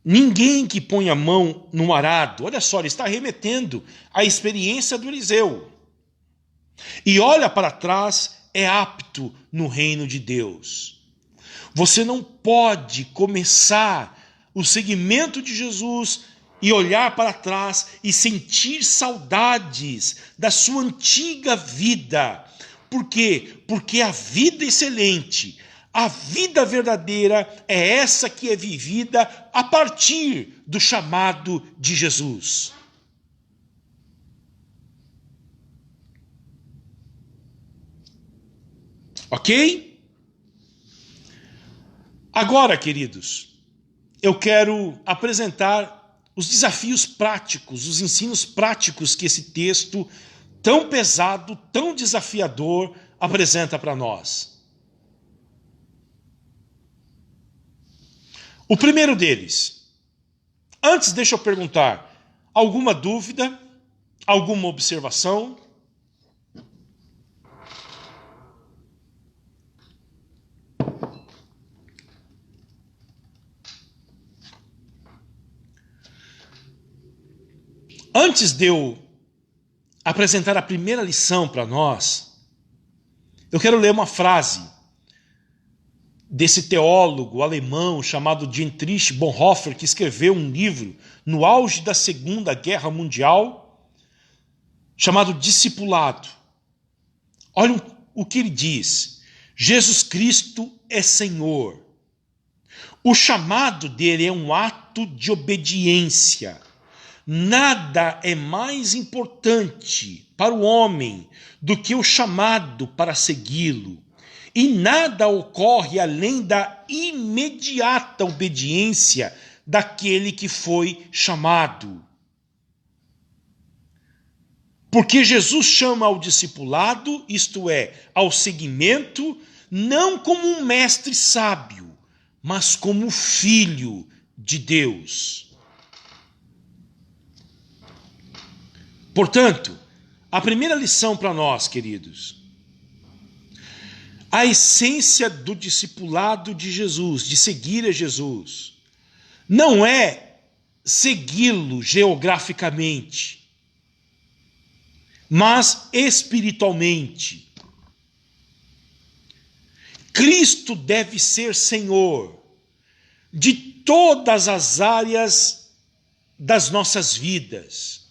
ninguém que põe a mão no arado, olha só, ele está remetendo à experiência do Eliseu. E olha para trás, é apto no reino de Deus. Você não pode começar o seguimento de Jesus e olhar para trás e sentir saudades da sua antiga vida. Por quê? Porque a vida excelente, a vida verdadeira é essa que é vivida a partir do chamado de Jesus. Ok? Agora, queridos, eu quero apresentar os desafios práticos, os ensinos práticos que esse texto tão pesado, tão desafiador, apresenta para nós. O primeiro deles. Antes, deixa eu perguntar, alguma dúvida? Alguma observação? Antes de eu apresentar a primeira lição para nós, eu quero ler uma frase desse teólogo alemão chamado Dietrich Bonhoeffer, que escreveu um livro no auge da Segunda Guerra Mundial, chamado Discipulado. Olha o que ele diz: Jesus Cristo é Senhor. O chamado dele é um ato de obediência. Nada é mais importante para o homem do que o chamado para segui-lo. E nada ocorre além da imediata obediência daquele que foi chamado. Porque Jesus chama ao discipulado, isto é, ao seguimento, não como um mestre sábio, mas como filho de Deus. Portanto, a primeira lição para nós, queridos, a essência do discipulado de Jesus, de seguir a Jesus, não é segui-lo geograficamente, mas espiritualmente. Cristo deve ser Senhor de todas as áreas das nossas vidas.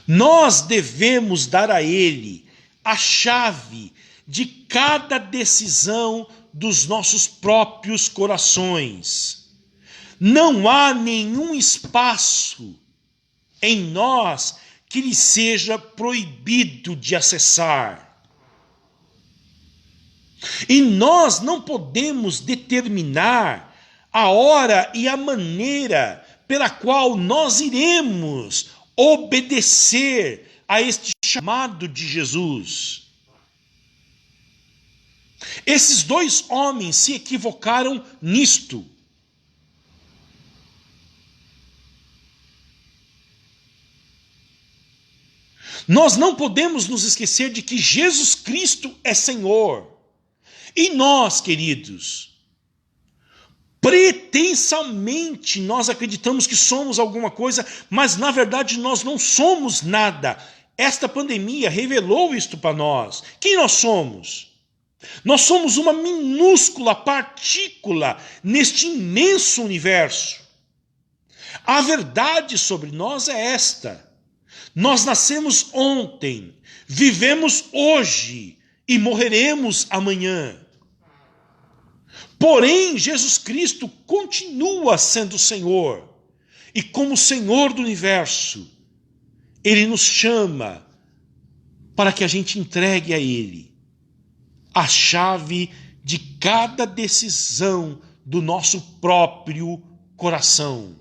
Nós devemos dar a Ele a chave de cada decisão dos nossos próprios corações. Não há nenhum espaço em nós que lhe seja proibido de acessar. E nós não podemos determinar a hora e a maneira pela qual nós iremos obedecer a este chamado de Jesus. Esses dois homens se equivocaram nisto. Nós não podemos nos esquecer de que Jesus Cristo é Senhor. E nós, queridos, pretensamente nós acreditamos que somos alguma coisa, mas na verdade nós não somos nada. Esta pandemia revelou isto para nós. Quem nós somos? Nós somos uma minúscula partícula neste imenso universo. A verdade sobre nós é esta: nós nascemos ontem, vivemos hoje e morreremos amanhã. Porém, Jesus Cristo continua sendo Senhor. E como Senhor do universo, Ele nos chama para que a gente entregue a Ele a chave de cada decisão do nosso próprio coração.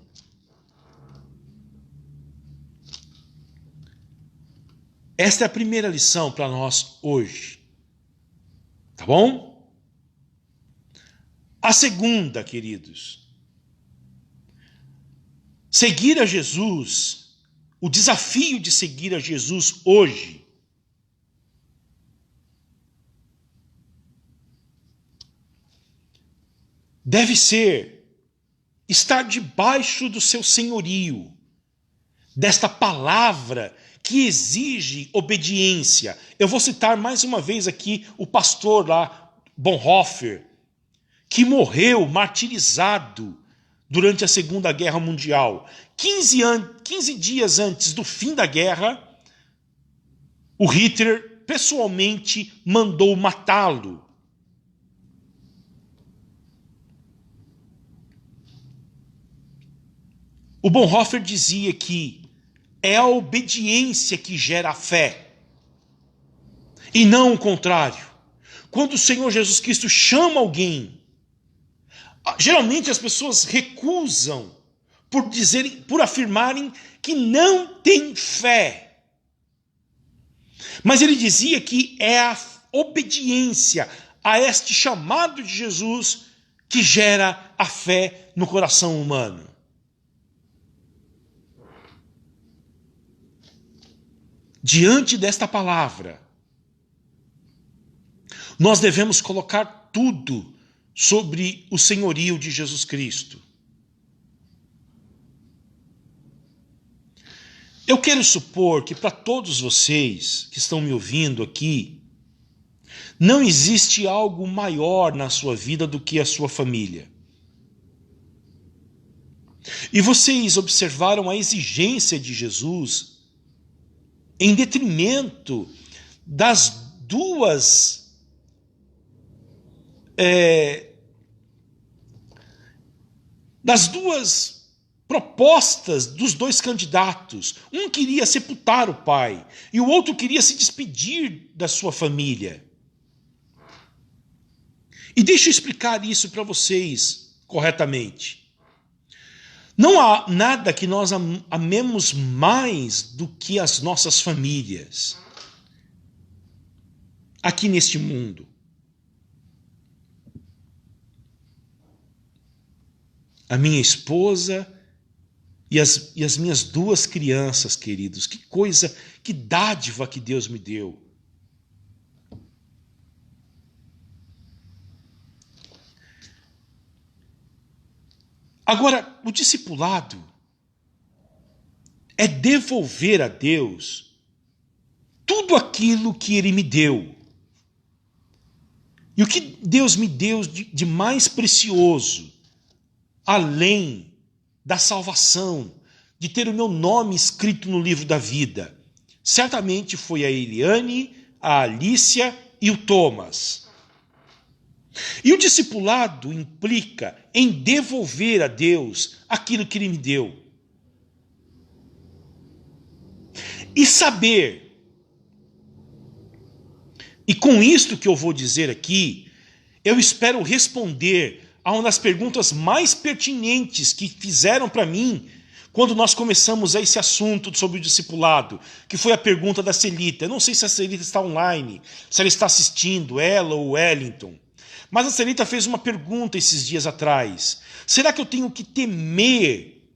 Esta é a primeira lição para nós hoje. Tá bom? A segunda, queridos, seguir a Jesus, o desafio de seguir a Jesus hoje, deve ser estar debaixo do seu senhorio, desta palavra que exige obediência. Eu vou citar mais uma vez aqui o pastor lá, Bonhoeffer, que morreu martirizado durante a Segunda Guerra Mundial. 15 dias antes do fim da guerra, o Hitler pessoalmente mandou matá-lo. O Bonhoeffer dizia que é a obediência que gera a fé, e não o contrário. Quando o Senhor Jesus Cristo chama alguém, geralmente as pessoas recusam por afirmarem que não têm fé. Mas ele dizia que é a obediência a este chamado de Jesus que gera a fé no coração humano. Diante desta palavra, nós devemos colocar tudo sobre o senhorio de Jesus Cristo. Eu quero supor que para todos vocês que estão me ouvindo aqui, não existe algo maior na sua vida do que a sua família. E vocês observaram a exigência de Jesus em detrimento das duas propostas dos dois candidatos. Um queria sepultar o pai e o outro queria se despedir da sua família. E deixa eu explicar isso para vocês corretamente. Não há nada que nós amemos mais do que as nossas famílias aqui neste mundo. A minha esposa e as minhas 2 crianças, queridos. Que coisa, que dádiva que Deus me deu. Agora, o discipulado é devolver a Deus tudo aquilo que Ele me deu. E o que Deus me deu de mais precioso, além da salvação, de ter o meu nome escrito no livro da vida, certamente foi a Eliane, a Alícia e o Thomas. E o discipulado implica em devolver a Deus aquilo que Ele me deu. E saber, e com isto que eu vou dizer aqui, eu espero responder a uma das perguntas mais pertinentes que fizeram para mim quando nós começamos esse assunto sobre o discipulado, que foi a pergunta da Celita. Eu não sei se a Celita está online, se ela está assistindo, ela ou o Wellington. Mas a Celita fez uma pergunta esses dias atrás. Será que eu tenho que temer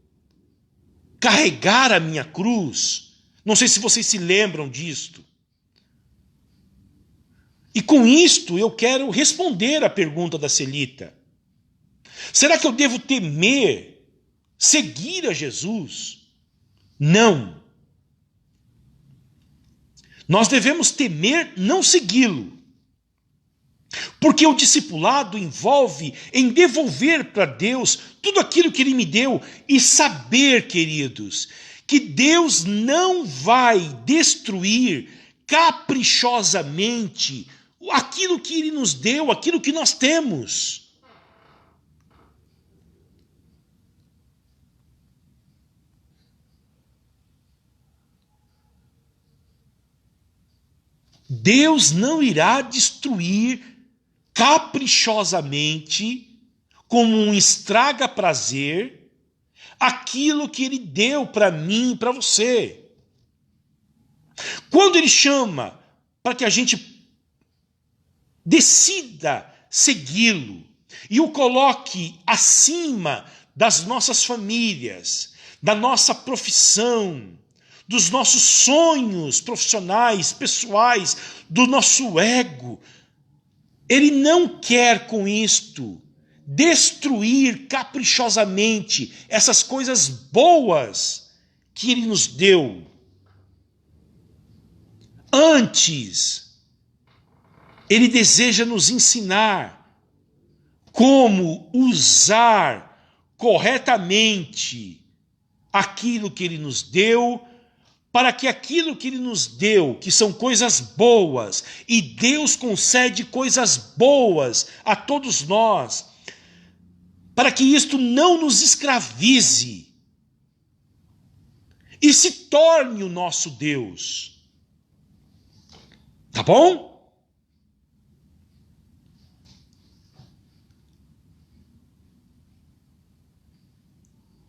carregar a minha cruz? Não sei se vocês se lembram disto. E com isto eu quero responder à pergunta da Celita. Será que eu devo temer seguir a Jesus? Não. Nós devemos temer não segui-lo. Porque o discipulado envolve em devolver para Deus tudo aquilo que Ele me deu e saber, queridos, que Deus não vai destruir caprichosamente aquilo que Ele nos deu, aquilo que nós temos. Deus não irá destruir caprichosamente, como um estraga-prazer, aquilo que Ele deu para mim e para você. Quando Ele chama para que a gente decida segui-lo e o coloque acima das nossas famílias, da nossa profissão, dos nossos sonhos profissionais, pessoais, do nosso ego, Ele não quer com isto destruir caprichosamente essas coisas boas que Ele nos deu. Antes, Ele deseja nos ensinar como usar corretamente aquilo que Ele nos deu, para que aquilo que Ele nos deu, que são coisas boas, e Deus concede coisas boas a todos nós, para que isto não nos escravize e se torne o nosso Deus. Tá bom?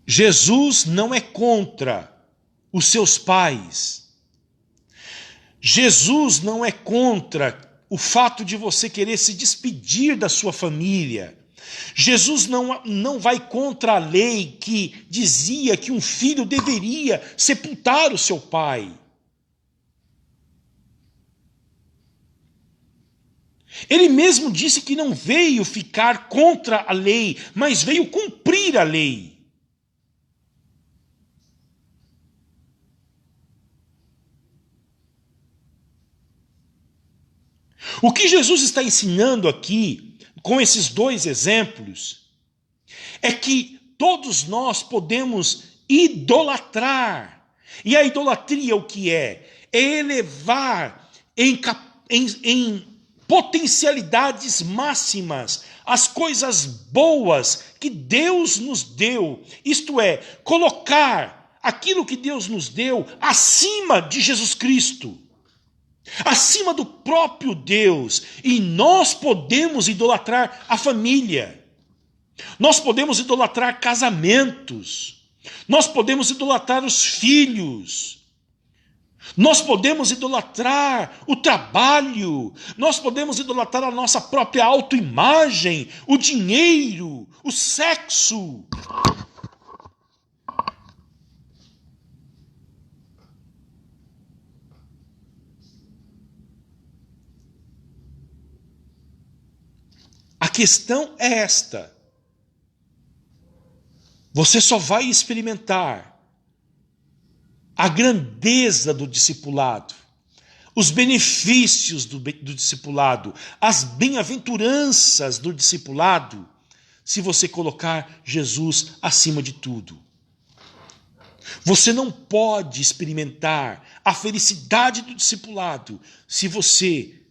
Jesus não é contra os seus pais. Jesus não é contra o fato de você querer se despedir da sua família. Jesus não vai contra a lei que dizia que um filho deveria sepultar o seu pai. Ele mesmo disse que não veio ficar contra a lei, mas veio cumprir a lei. O que Jesus está ensinando aqui, com esses 2 exemplos, é que todos nós podemos idolatrar. E a idolatria o que é? É elevar em potencialidades máximas as coisas boas que Deus nos deu. Isto é, colocar aquilo que Deus nos deu acima de Jesus Cristo, acima do próprio Deus. E nós podemos idolatrar a família, nós podemos idolatrar casamentos, Nós podemos idolatrar os filhos. Nós podemos idolatrar o trabalho. Nós podemos idolatrar a nossa própria autoimagem, o dinheiro, o sexo. A questão é esta. Você só vai experimentar a grandeza do discipulado, os benefícios do discipulado, as bem-aventuranças do discipulado, se você colocar Jesus acima de tudo. Você não pode experimentar a felicidade do discipulado se você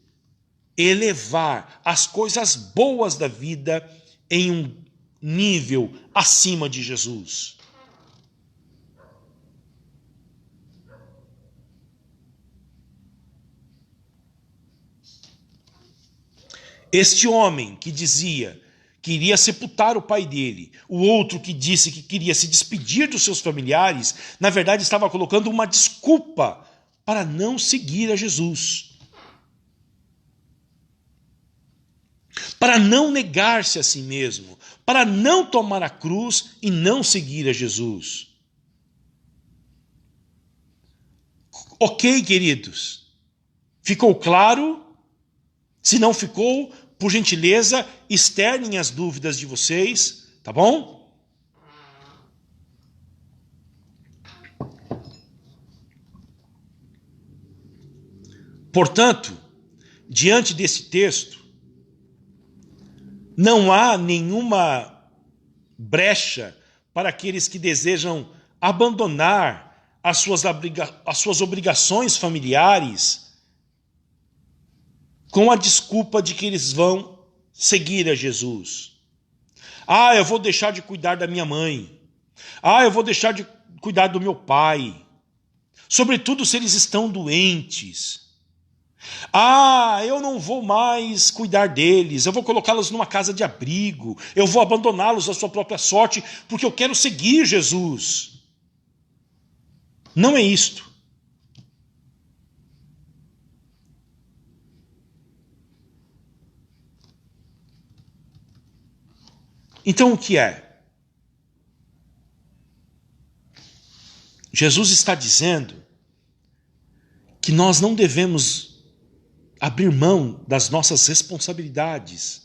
elevar as coisas boas da vida em um nível acima de Jesus. Este homem que dizia que iria sepultar o pai dele, o outro que disse que queria se despedir dos seus familiares, na verdade estava colocando uma desculpa para não seguir a Jesus. Para não negar-se a si mesmo, para não tomar a cruz e não seguir a Jesus. Ok, queridos? Ficou claro? Se não ficou, por gentileza, externem as dúvidas de vocês, tá bom? Portanto, diante desse texto, não há nenhuma brecha para aqueles que desejam abandonar as suas obrigações familiares com a desculpa de que eles vão seguir a Jesus. Ah, eu vou deixar de cuidar da minha mãe. Ah, eu vou deixar de cuidar do meu pai. Sobretudo se eles estão doentes. Ah, eu não vou mais cuidar deles, eu vou colocá-los numa casa de abrigo, eu vou abandoná-los à sua própria sorte, porque eu quero seguir Jesus. Não é isto. Então o que é? Jesus está dizendo que nós não devemos abrir mão das nossas responsabilidades,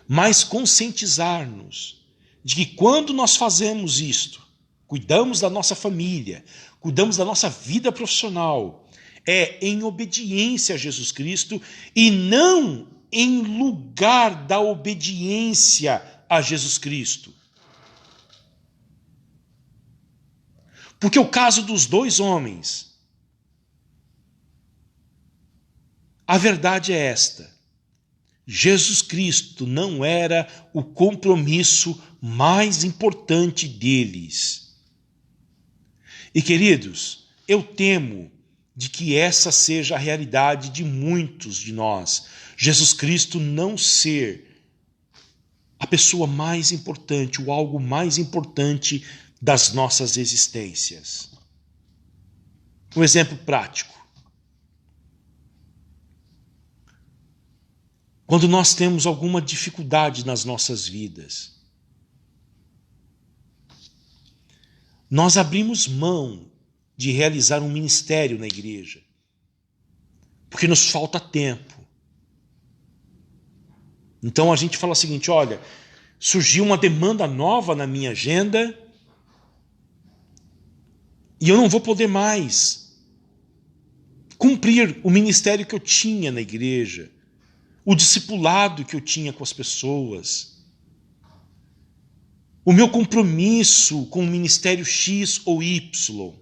mas conscientizar-nos de que quando nós fazemos isto, cuidamos da nossa família, cuidamos da nossa vida profissional, é em obediência a Jesus Cristo e não em lugar da obediência a Jesus Cristo. Porque o caso dos dois homens, a verdade é esta: Jesus Cristo não era o compromisso mais importante deles. E queridos, eu temo de que essa seja a realidade de muitos de nós. Jesus Cristo não ser a pessoa mais importante, o algo mais importante das nossas existências. Um exemplo prático. Quando nós temos alguma dificuldade nas nossas vidas, nós abrimos mão de realizar um ministério na igreja, porque nos falta tempo. Então a gente fala o seguinte: olha, surgiu uma demanda nova na minha agenda e eu não vou poder mais cumprir o ministério que eu tinha na igreja, o discipulado que eu tinha com as pessoas, o meu compromisso com o ministério X ou Y.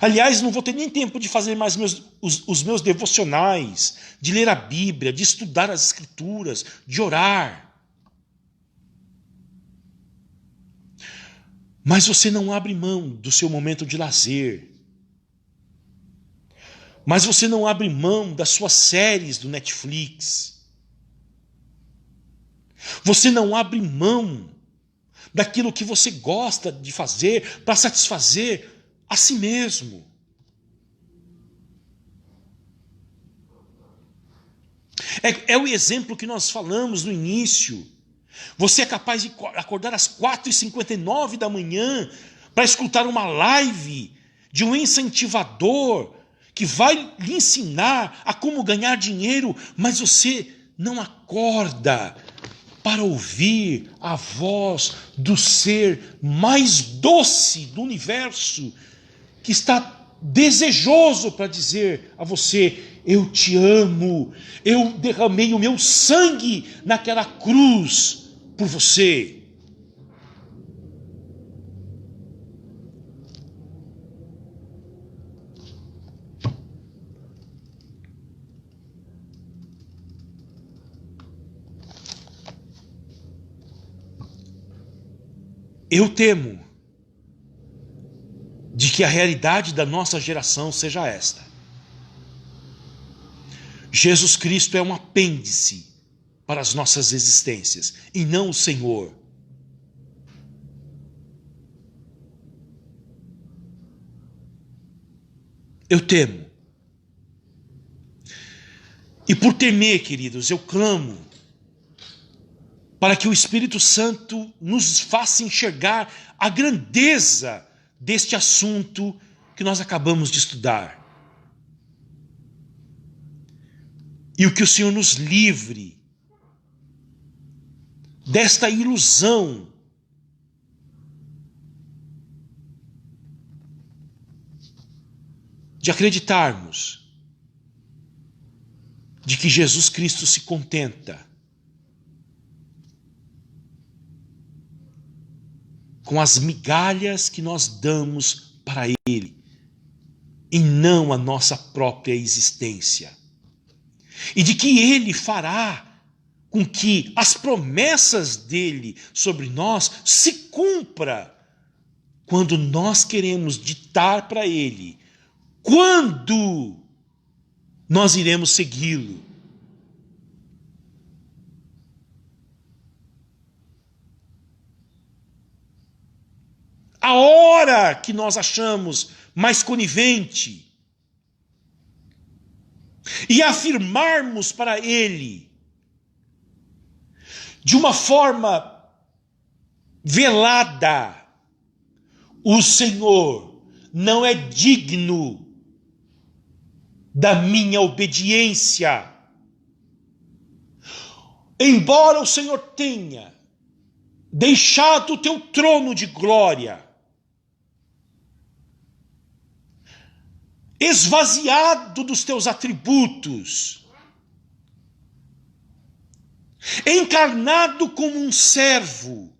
Aliás, não vou ter nem tempo de fazer mais os meus devocionais, de ler a Bíblia, de estudar as Escrituras, de orar. Mas você não abre mão do seu momento de lazer. Mas você não abre mão das suas séries do Netflix. Você não abre mão daquilo que você gosta de fazer para satisfazer a si mesmo. É o exemplo que nós falamos no início. Você é capaz de acordar às 4h59 da manhã para escutar uma live de um incentivador que vai lhe ensinar a como ganhar dinheiro, mas você não acorda para ouvir a voz do ser mais doce do universo, que está desejoso para dizer a você: eu te amo, eu derramei o meu sangue naquela cruz por você. Eu temo de que a realidade da nossa geração seja esta. Jesus Cristo é um apêndice para as nossas existências e não o Senhor. Eu temo. E por temer, queridos, eu clamo para que o Espírito Santo nos faça enxergar a grandeza deste assunto que nós acabamos de estudar. E o que o Senhor nos livre desta ilusão de acreditarmos de que Jesus Cristo se contenta com as migalhas que nós damos para Ele e não a nossa própria existência. E de que Ele fará com que as promessas dele sobre nós se cumpra quando nós queremos ditar para Ele quando nós iremos segui-lo. A hora que nós achamos mais conivente e afirmarmos para Ele de uma forma velada: o Senhor não é digno da minha obediência. Embora o Senhor tenha deixado o teu trono de glória, esvaziado dos teus atributos, encarnado como um servo,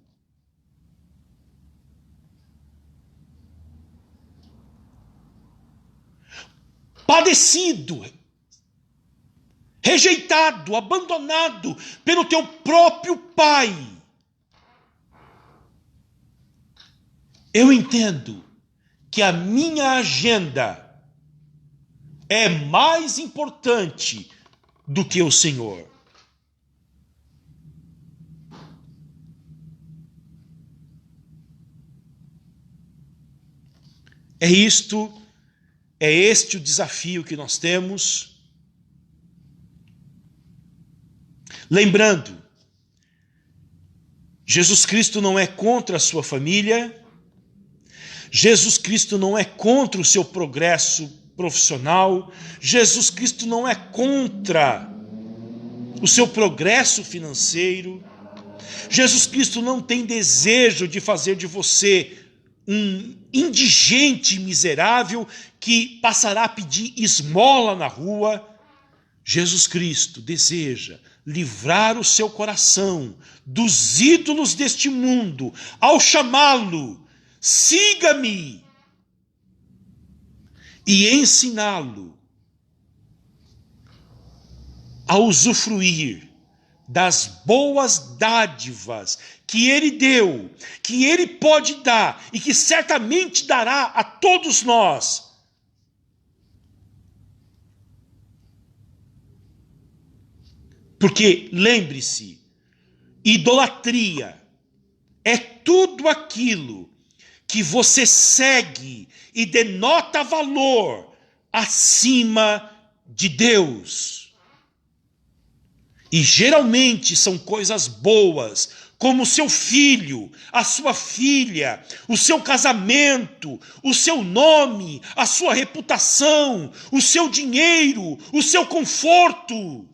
padecido, rejeitado, abandonado pelo teu próprio Pai. Eu entendo que a minha agenda é mais importante do que o Senhor. É este o desafio que nós temos. Lembrando, Jesus Cristo não é contra a sua família, Jesus Cristo não é contra o seu progresso profissional, Jesus Cristo não é contra o seu progresso financeiro, Jesus Cristo não tem desejo de fazer de você um indigente miserável que passará a pedir esmola na rua. Jesus Cristo deseja livrar o seu coração dos ídolos deste mundo ao chamá-lo: siga-me, e ensiná-lo a usufruir das boas dádivas que Ele deu, que Ele pode dar e que certamente dará a todos nós. Porque, lembre-se, idolatria é tudo aquilo que você segue e denota valor acima de Deus. E geralmente são coisas boas, como o seu filho, a sua filha, o seu casamento, o seu nome, a sua reputação, o seu dinheiro, o seu conforto.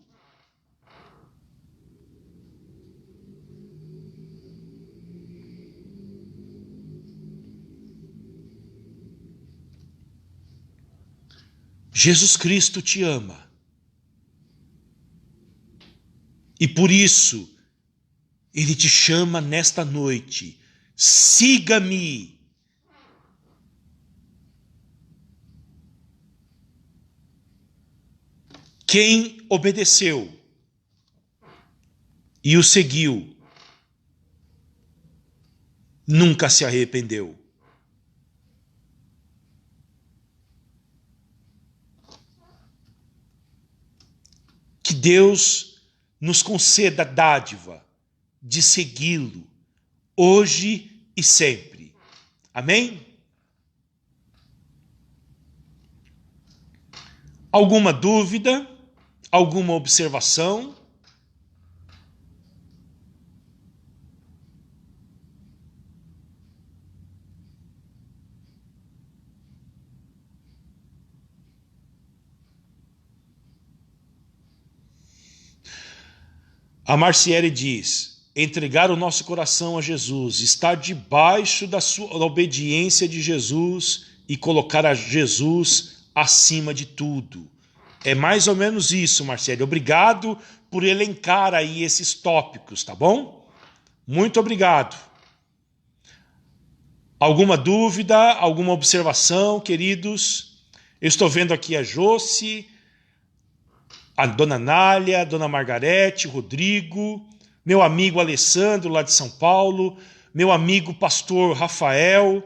Jesus Cristo te ama. E por isso, Ele te chama nesta noite: siga-me. Quem obedeceu e o seguiu, nunca se arrependeu. Que Deus nos conceda a dádiva de segui-lo, hoje e sempre. Amém? Alguma dúvida? Alguma observação? A Marciele diz: entregar o nosso coração a Jesus, estar debaixo da obediência de Jesus e colocar a Jesus acima de tudo. É mais ou menos isso, Marciele. Obrigado por elencar aí esses tópicos, tá bom? Muito obrigado. Alguma dúvida, alguma observação, queridos? Eu estou vendo aqui a Josi, a dona Nália, a dona Margarete, o Rodrigo, meu amigo Alessandro, lá de São Paulo, meu amigo pastor Rafael.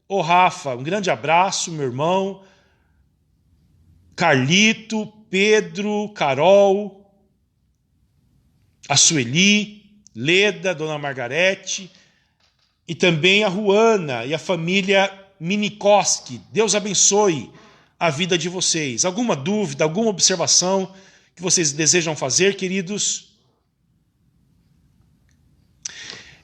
Ô Rafa, um grande abraço, meu irmão. Carlito, Pedro, Carol, a Sueli, Leda, dona Margarete, e também a Ruana e a família Minikoski. Deus abençoe a vida de vocês. Alguma dúvida, alguma observação que vocês desejam fazer, queridos?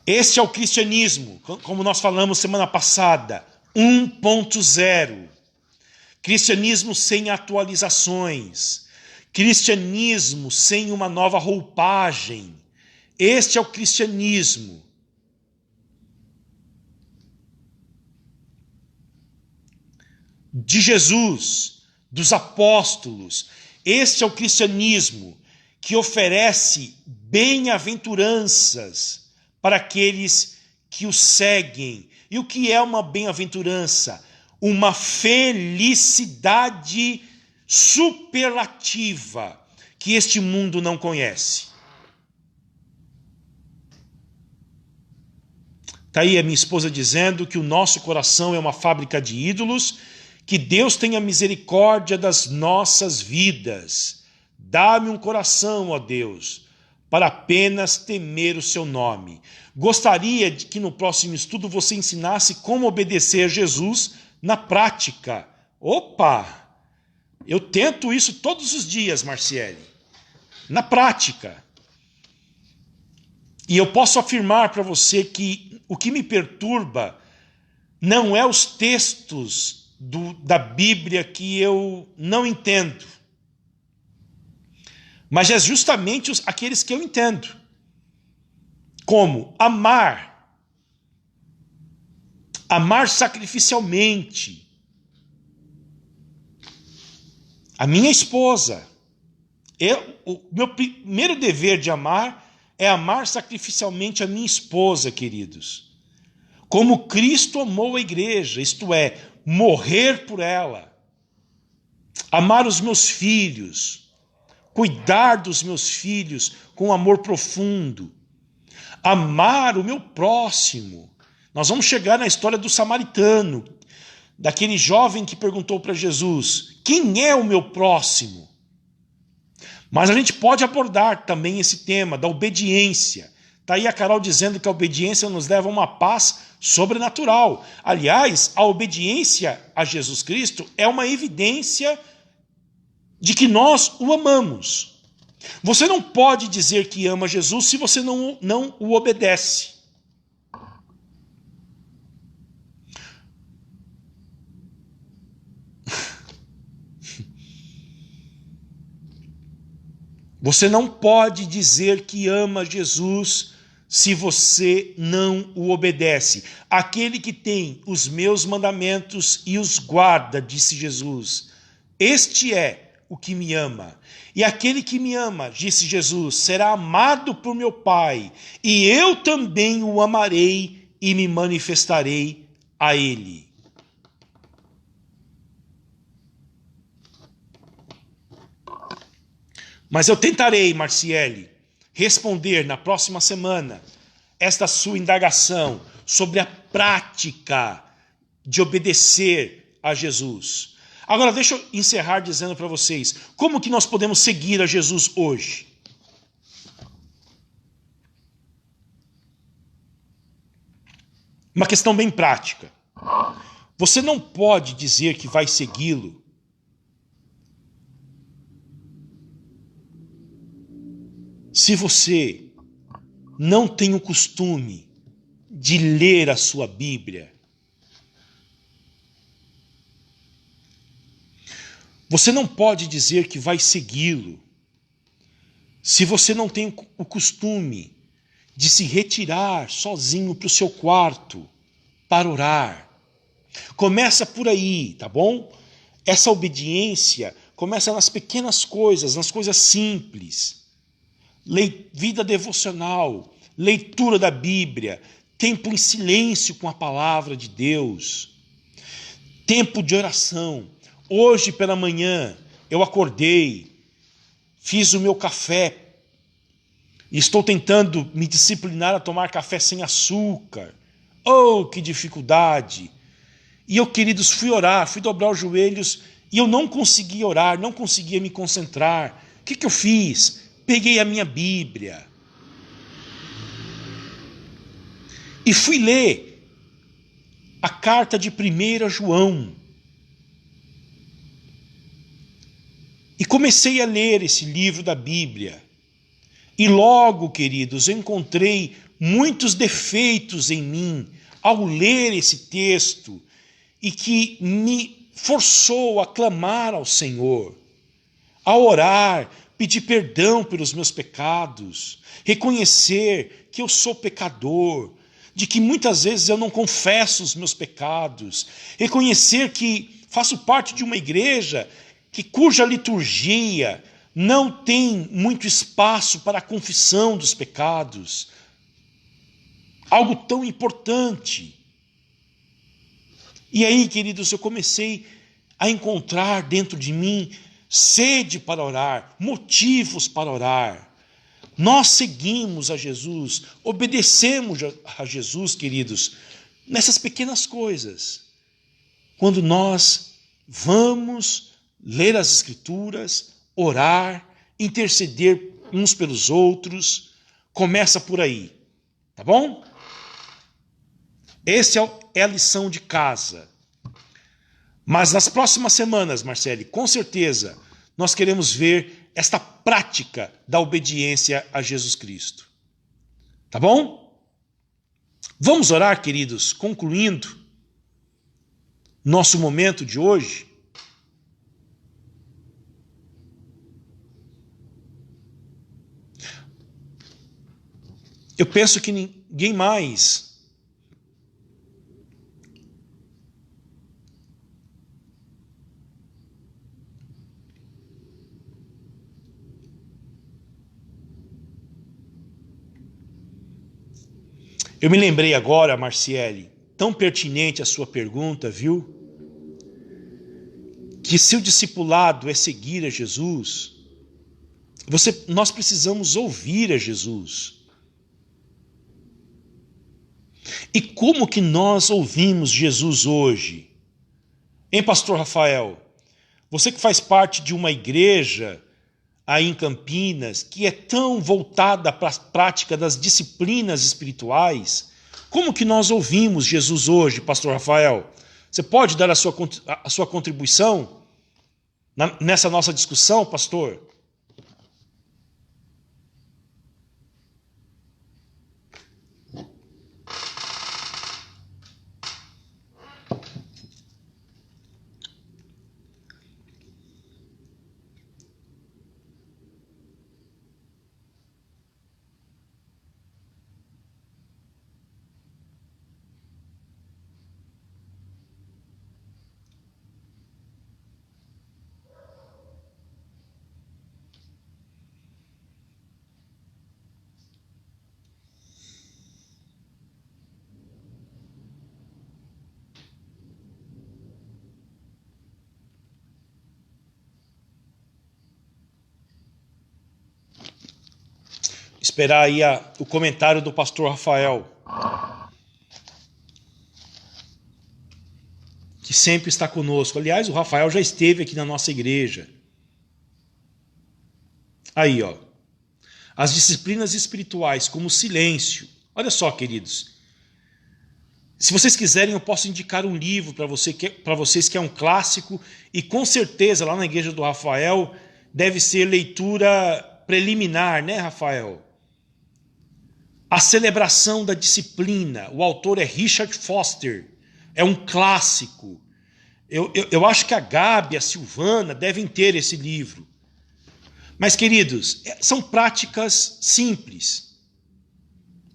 Este é o cristianismo, como nós falamos semana passada, 1.0. Cristianismo sem atualizações. Cristianismo sem uma nova roupagem. Este é o cristianismo. De Jesus, dos apóstolos. Este é o cristianismo que oferece bem-aventuranças para aqueles que o seguem. E o que é uma bem-aventurança? Uma felicidade superlativa que este mundo não conhece. Está aí a minha esposa dizendo que o nosso coração é uma fábrica de ídolos. Que Deus tenha misericórdia das nossas vidas. Dá-me um coração, ó Deus, para apenas temer o seu nome. Gostaria de que no próximo estudo você ensinasse como obedecer a Jesus na prática. Opa! Eu tento isso todos os dias, Marciele. Na prática. E eu posso afirmar para você que o que me perturba não é os textos da Bíblia que eu não entendo, mas é justamente aqueles que eu entendo. Como amar sacrificialmente a minha esposa. O meu primeiro dever de amar é amar sacrificialmente a minha esposa, queridos. Como Cristo amou a igreja, isto é, morrer por ela, amar os meus filhos, cuidar dos meus filhos com amor profundo, amar o meu próximo. Nós vamos chegar na história do samaritano, daquele jovem que perguntou para Jesus: quem é o meu próximo? Mas a gente pode abordar também esse tema da obediência, Está aí a Carol dizendo que a obediência nos leva a uma paz sobrenatural. Aliás, a obediência a Jesus Cristo é uma evidência de que nós o amamos. Você não pode dizer que ama Jesus se você não o obedece. Você não pode dizer que ama Jesus se você não o obedece. Aquele que tem os meus mandamentos e os guarda, disse Jesus, este é o que me ama. E aquele que me ama, disse Jesus, será amado por meu Pai, e eu também o amarei e me manifestarei a ele. Mas eu tentarei, Marciele, responder na próxima semana esta sua indagação sobre a prática de obedecer a Jesus. Agora, deixa eu encerrar dizendo para vocês, como que nós podemos seguir a Jesus hoje? Uma questão bem prática. Você não pode dizer que vai segui-lo se você não tem o costume de ler a sua Bíblia. Você não pode dizer que vai segui-lo se você não tem o costume de se retirar sozinho para o seu quarto para orar. Começa por aí, tá bom? Essa obediência começa nas pequenas coisas, nas coisas simples. Vida devocional, leitura da Bíblia, tempo em silêncio com a palavra de Deus, tempo de oração. Hoje pela manhã eu acordei, fiz o meu café e estou tentando me disciplinar a tomar café sem açúcar. Oh, que dificuldade! E eu, queridos, fui orar, fui dobrar os joelhos e eu não conseguia orar, não conseguia me concentrar. O que eu fiz? Peguei a minha Bíblia e fui ler a carta de 1 João. E comecei a ler esse livro da Bíblia. E logo, queridos, eu encontrei muitos defeitos em mim ao ler esse texto e que me forçou a clamar ao Senhor, a orar, pedir perdão pelos meus pecados, reconhecer que eu sou pecador, de que muitas vezes eu não confesso os meus pecados, reconhecer que faço parte de uma igreja cuja liturgia não tem muito espaço para a confissão dos pecados. Algo tão importante. E aí, queridos, eu comecei a encontrar dentro de mim sede para orar, motivos para orar. Nós seguimos a Jesus, obedecemos a Jesus, queridos, nessas pequenas coisas. Quando nós vamos ler as Escrituras, orar, interceder uns pelos outros, começa por aí, tá bom? Essa é a lição de casa. Mas nas próximas semanas, Marcele, com certeza, nós queremos ver esta prática da obediência a Jesus Cristo. Tá bom? Vamos orar, queridos, concluindo nosso momento de hoje. Eu penso que ninguém mais Eu me lembrei agora, Marciele, tão pertinente a sua pergunta, viu? Que se o discipulado é seguir a Jesus, nós precisamos ouvir a Jesus. E como que nós ouvimos Jesus hoje? Hein, pastor Rafael? Você que faz parte de uma igreja aí em Campinas, que é tão voltada para a prática das disciplinas espirituais, como que nós ouvimos Jesus hoje, pastor Rafael? Você pode dar a sua contribuição nessa nossa discussão, pastor? Esperar aí o comentário do pastor Rafael, que sempre está conosco. Aliás, o Rafael já esteve aqui na nossa igreja. Aí, ó. As disciplinas espirituais, como o silêncio. Olha só, queridos. Se vocês quiserem, eu posso indicar um livro para vocês que é um clássico e com certeza lá na igreja do Rafael deve ser leitura preliminar, né, Rafael? A Celebração da Disciplina. O autor é Richard Foster. É um clássico. Eu acho que a Gabi, a Silvana devem ter esse livro. Mas, queridos, são práticas simples.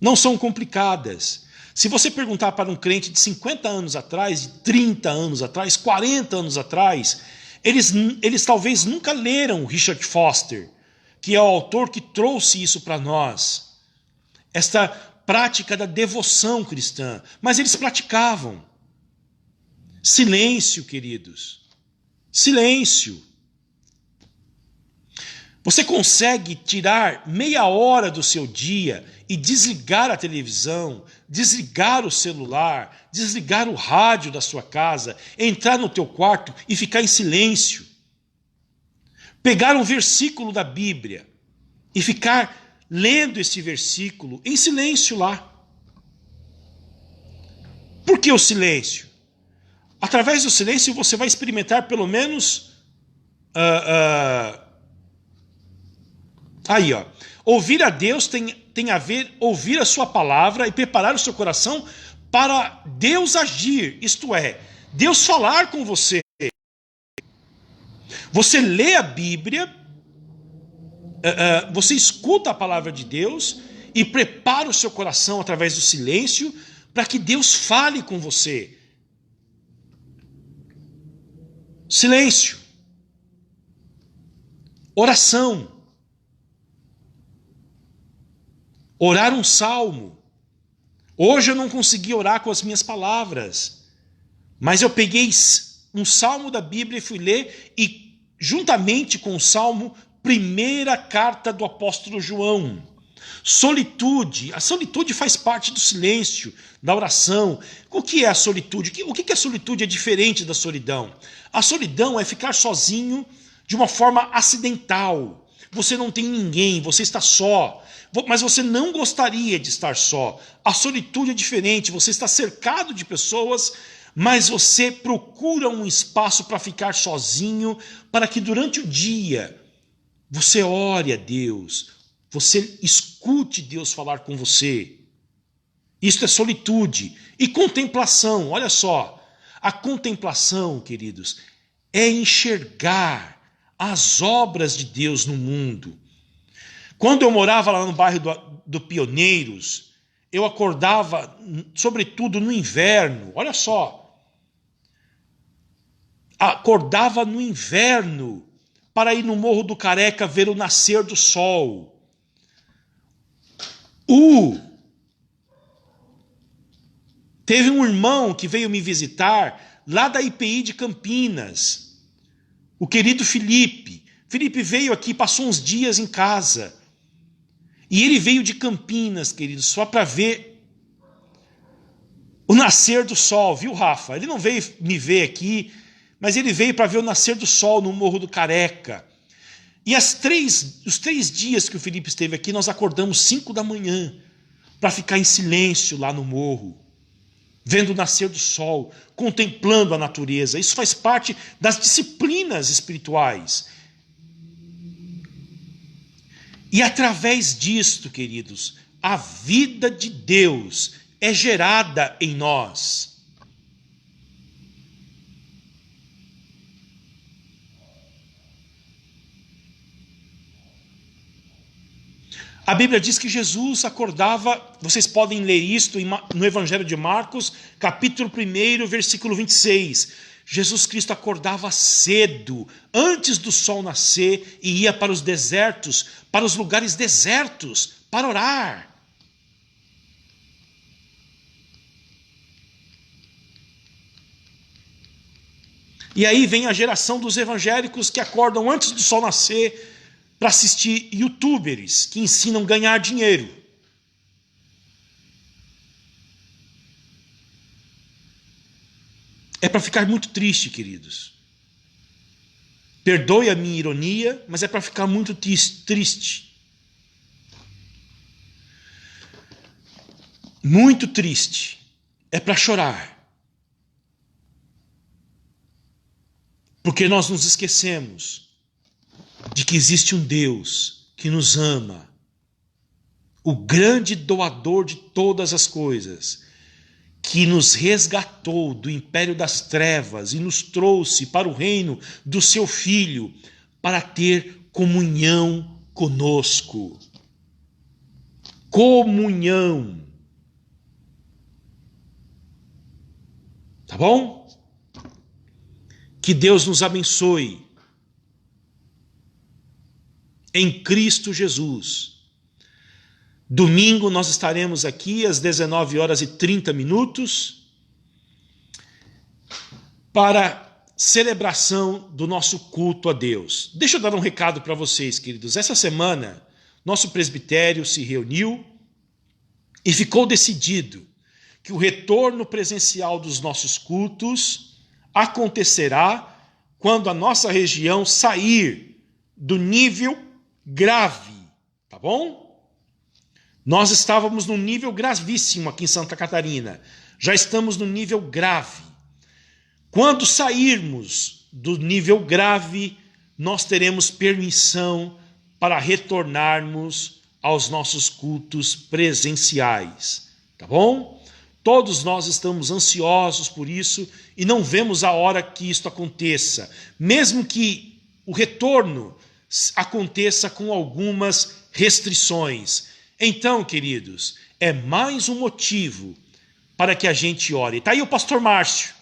Não são complicadas. Se você perguntar para um crente de 50 anos atrás, de 30 anos atrás, 40 anos atrás, eles talvez nunca leram Richard Foster, que é o autor que trouxe isso para nós. Esta prática da devoção cristã. Mas eles praticavam. Silêncio, queridos. Silêncio. Você consegue tirar meia hora do seu dia e desligar a televisão, desligar o celular, desligar o rádio da sua casa, entrar no teu quarto e ficar em silêncio. Pegar um versículo da Bíblia e ficar lendo esse versículo em silêncio lá. Por que o silêncio? Através do silêncio você vai experimentar pelo menos... Aí, ó. Ouvir a Deus tem a ver ouvir a sua palavra e preparar o seu coração para Deus agir. Isto é, Deus falar com você. Você lê a Bíblia, você escuta a palavra de Deus e prepara o seu coração através do silêncio para que Deus fale com você. Silêncio. Oração. Orar um salmo. Hoje eu não consegui orar com as minhas palavras, mas eu peguei um salmo da Bíblia e fui ler, e juntamente com o salmo, primeira carta do apóstolo João. Solitude. A solitude faz parte do silêncio, da oração. O que é a solitude? O que a solitude é diferente da solidão? A solidão é ficar sozinho de uma forma acidental. Você não tem ninguém, você está só. Mas você não gostaria de estar só. A solitude é diferente, você está cercado de pessoas, mas você procura um espaço para ficar sozinho, para que durante o dia você ore a Deus, você escute Deus falar com você. Isto é solitude. E contemplação, olha só. A contemplação, queridos, é enxergar as obras de Deus no mundo. Quando eu morava lá no bairro do Pioneiros, eu acordava, sobretudo no inverno, olha só. Acordava no inverno para ir no Morro do Careca ver o nascer do sol. Teve um irmão que veio me visitar lá da IPI de Campinas, o querido Felipe. Felipe veio aqui, passou uns dias em casa. E ele veio de Campinas, queridos, só para ver o nascer do sol, viu, Rafa? Ele não veio me ver aqui, mas ele veio para ver o nascer do sol no Morro do Careca. E os 3 dias que o Felipe esteve aqui, nós acordamos 5 da manhã para ficar em silêncio lá no morro, vendo o nascer do sol, contemplando a natureza. Isso faz parte das disciplinas espirituais. E através disto, queridos, a vida de Deus é gerada em nós. A Bíblia diz que Jesus acordava, vocês podem ler isto no Evangelho de Marcos, capítulo 1, versículo 26. Jesus Cristo acordava cedo, antes do sol nascer, e ia para os desertos, para os lugares desertos, para orar. E aí vem a geração dos evangélicos que acordam antes do sol nascer, para assistir youtubers que ensinam a ganhar dinheiro. É para ficar muito triste, queridos. Perdoe a minha ironia, mas é para ficar muito triste. Muito triste. É para chorar. Porque nós nos esquecemos de que existe um Deus que nos ama, o grande doador de todas as coisas, que nos resgatou do império das trevas e nos trouxe para o reino do seu Filho, para ter comunhão conosco. Comunhão. Tá bom? Que Deus nos abençoe. Em Cristo Jesus. Domingo nós estaremos aqui às 19h30 para celebração do nosso culto a Deus. Deixa eu dar um recado para vocês, queridos. Essa semana, nosso presbitério se reuniu e ficou decidido que o retorno presencial dos nossos cultos acontecerá quando a nossa região sair do nível grave, tá bom? Nós estávamos no nível gravíssimo aqui em Santa Catarina. Já estamos no nível grave. Quando sairmos do nível grave, nós teremos permissão para retornarmos aos nossos cultos presenciais, tá bom? Todos nós estamos ansiosos por isso e não vemos a hora que isto aconteça, mesmo que o retorno aconteça com algumas restrições. Então, queridos, é mais um motivo para que a gente ore. Está aí o pastor Márcio,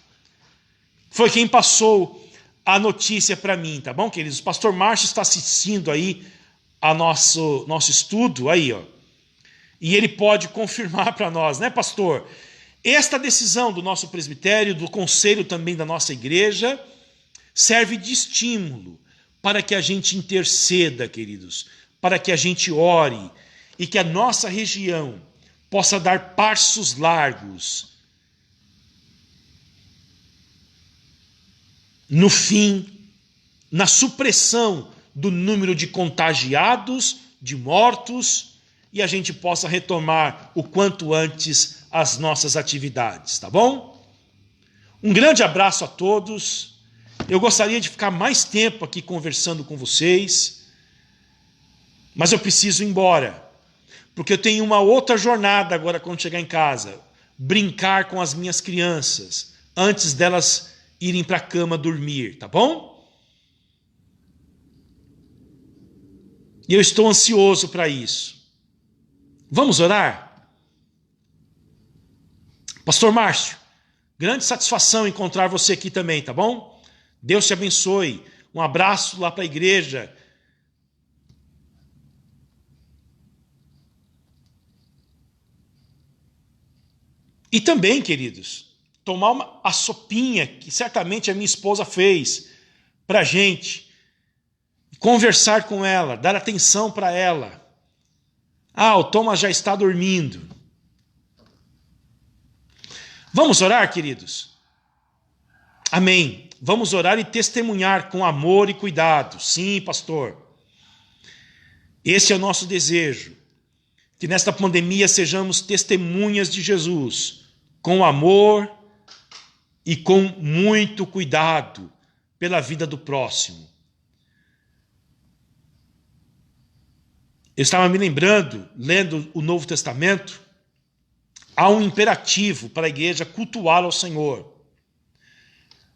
foi quem passou a notícia para mim, tá bom, queridos? O pastor Márcio está assistindo aí a nosso estudo, aí, ó. E ele pode confirmar para nós, né, pastor? Esta decisão do nosso presbitério, do conselho também da nossa igreja, serve de estímulo para que a gente interceda, queridos, para que a gente ore e que a nossa região possa dar passos largos no fim, na supressão do número de contagiados, de mortos, e a gente possa retomar o quanto antes as nossas atividades, tá bom? Um grande abraço a todos. Eu gostaria de ficar mais tempo aqui conversando com vocês, mas eu preciso ir embora, porque eu tenho uma outra jornada agora quando chegar em casa, brincar com as minhas crianças, antes delas irem para a cama dormir, tá bom? E eu estou ansioso para isso. Vamos orar? Pastor Márcio, grande satisfação encontrar você aqui também, tá bom? Deus te abençoe. Um abraço lá para a igreja. E também, queridos, tomar a sopinha que certamente a minha esposa fez para a gente. Conversar com ela, dar atenção para ela. Ah, o Thomas já está dormindo. Vamos orar, queridos? Amém. Vamos orar e testemunhar com amor e cuidado. Sim, pastor. Esse é o nosso desejo, que nesta pandemia sejamos testemunhas de Jesus, com amor e com muito cuidado pela vida do próximo. Eu estava me lembrando, lendo o Novo Testamento, há um imperativo para a igreja cultuar ao Senhor.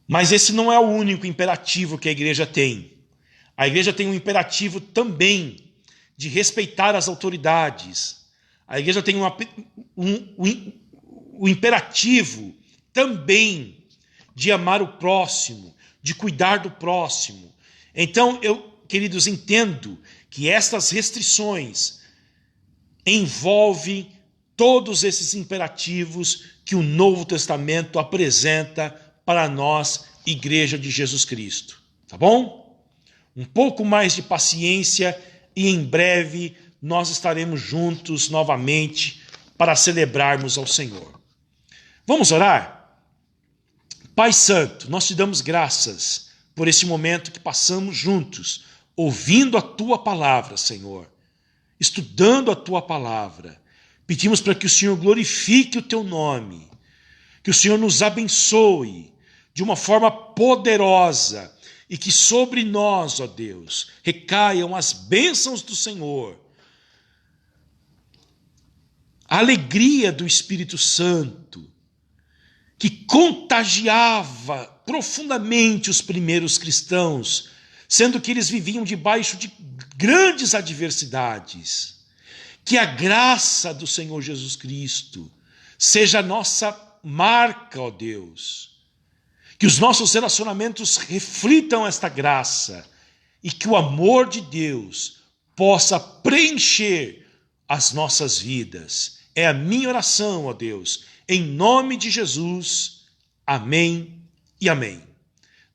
Mas esse não é o único imperativo que a igreja tem. A igreja tem um imperativo também de respeitar as autoridades. A igreja tem um imperativo também de amar o próximo, de cuidar do próximo. Então, queridos, entendo que estas restrições envolvem todos esses imperativos que o Novo Testamento apresenta para nós, Igreja de Jesus Cristo. Tá bom? Um pouco mais de paciência e em breve nós estaremos juntos novamente para celebrarmos ao Senhor. Vamos orar? Pai Santo, nós te damos graças por esse momento que passamos juntos, ouvindo a Tua palavra, Senhor, estudando a Tua palavra. Pedimos para que o Senhor glorifique o Teu nome, que o Senhor nos abençoe de uma forma poderosa e que sobre nós, ó Deus, recaiam as bênçãos do Senhor, a alegria do Espírito Santo, que contagiava profundamente os primeiros cristãos, sendo que eles viviam debaixo de grandes adversidades. Que a graça do Senhor Jesus Cristo seja a nossa marca, ó Deus. Que os nossos relacionamentos reflitam esta graça e que o amor de Deus possa preencher as nossas vidas. É a minha oração, ó Deus, em nome de Jesus. Amém e amém.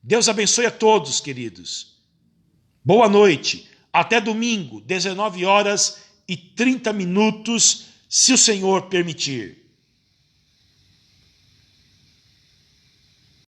Deus abençoe a todos, queridos. Boa noite. Até domingo, 19h30, se o Senhor permitir.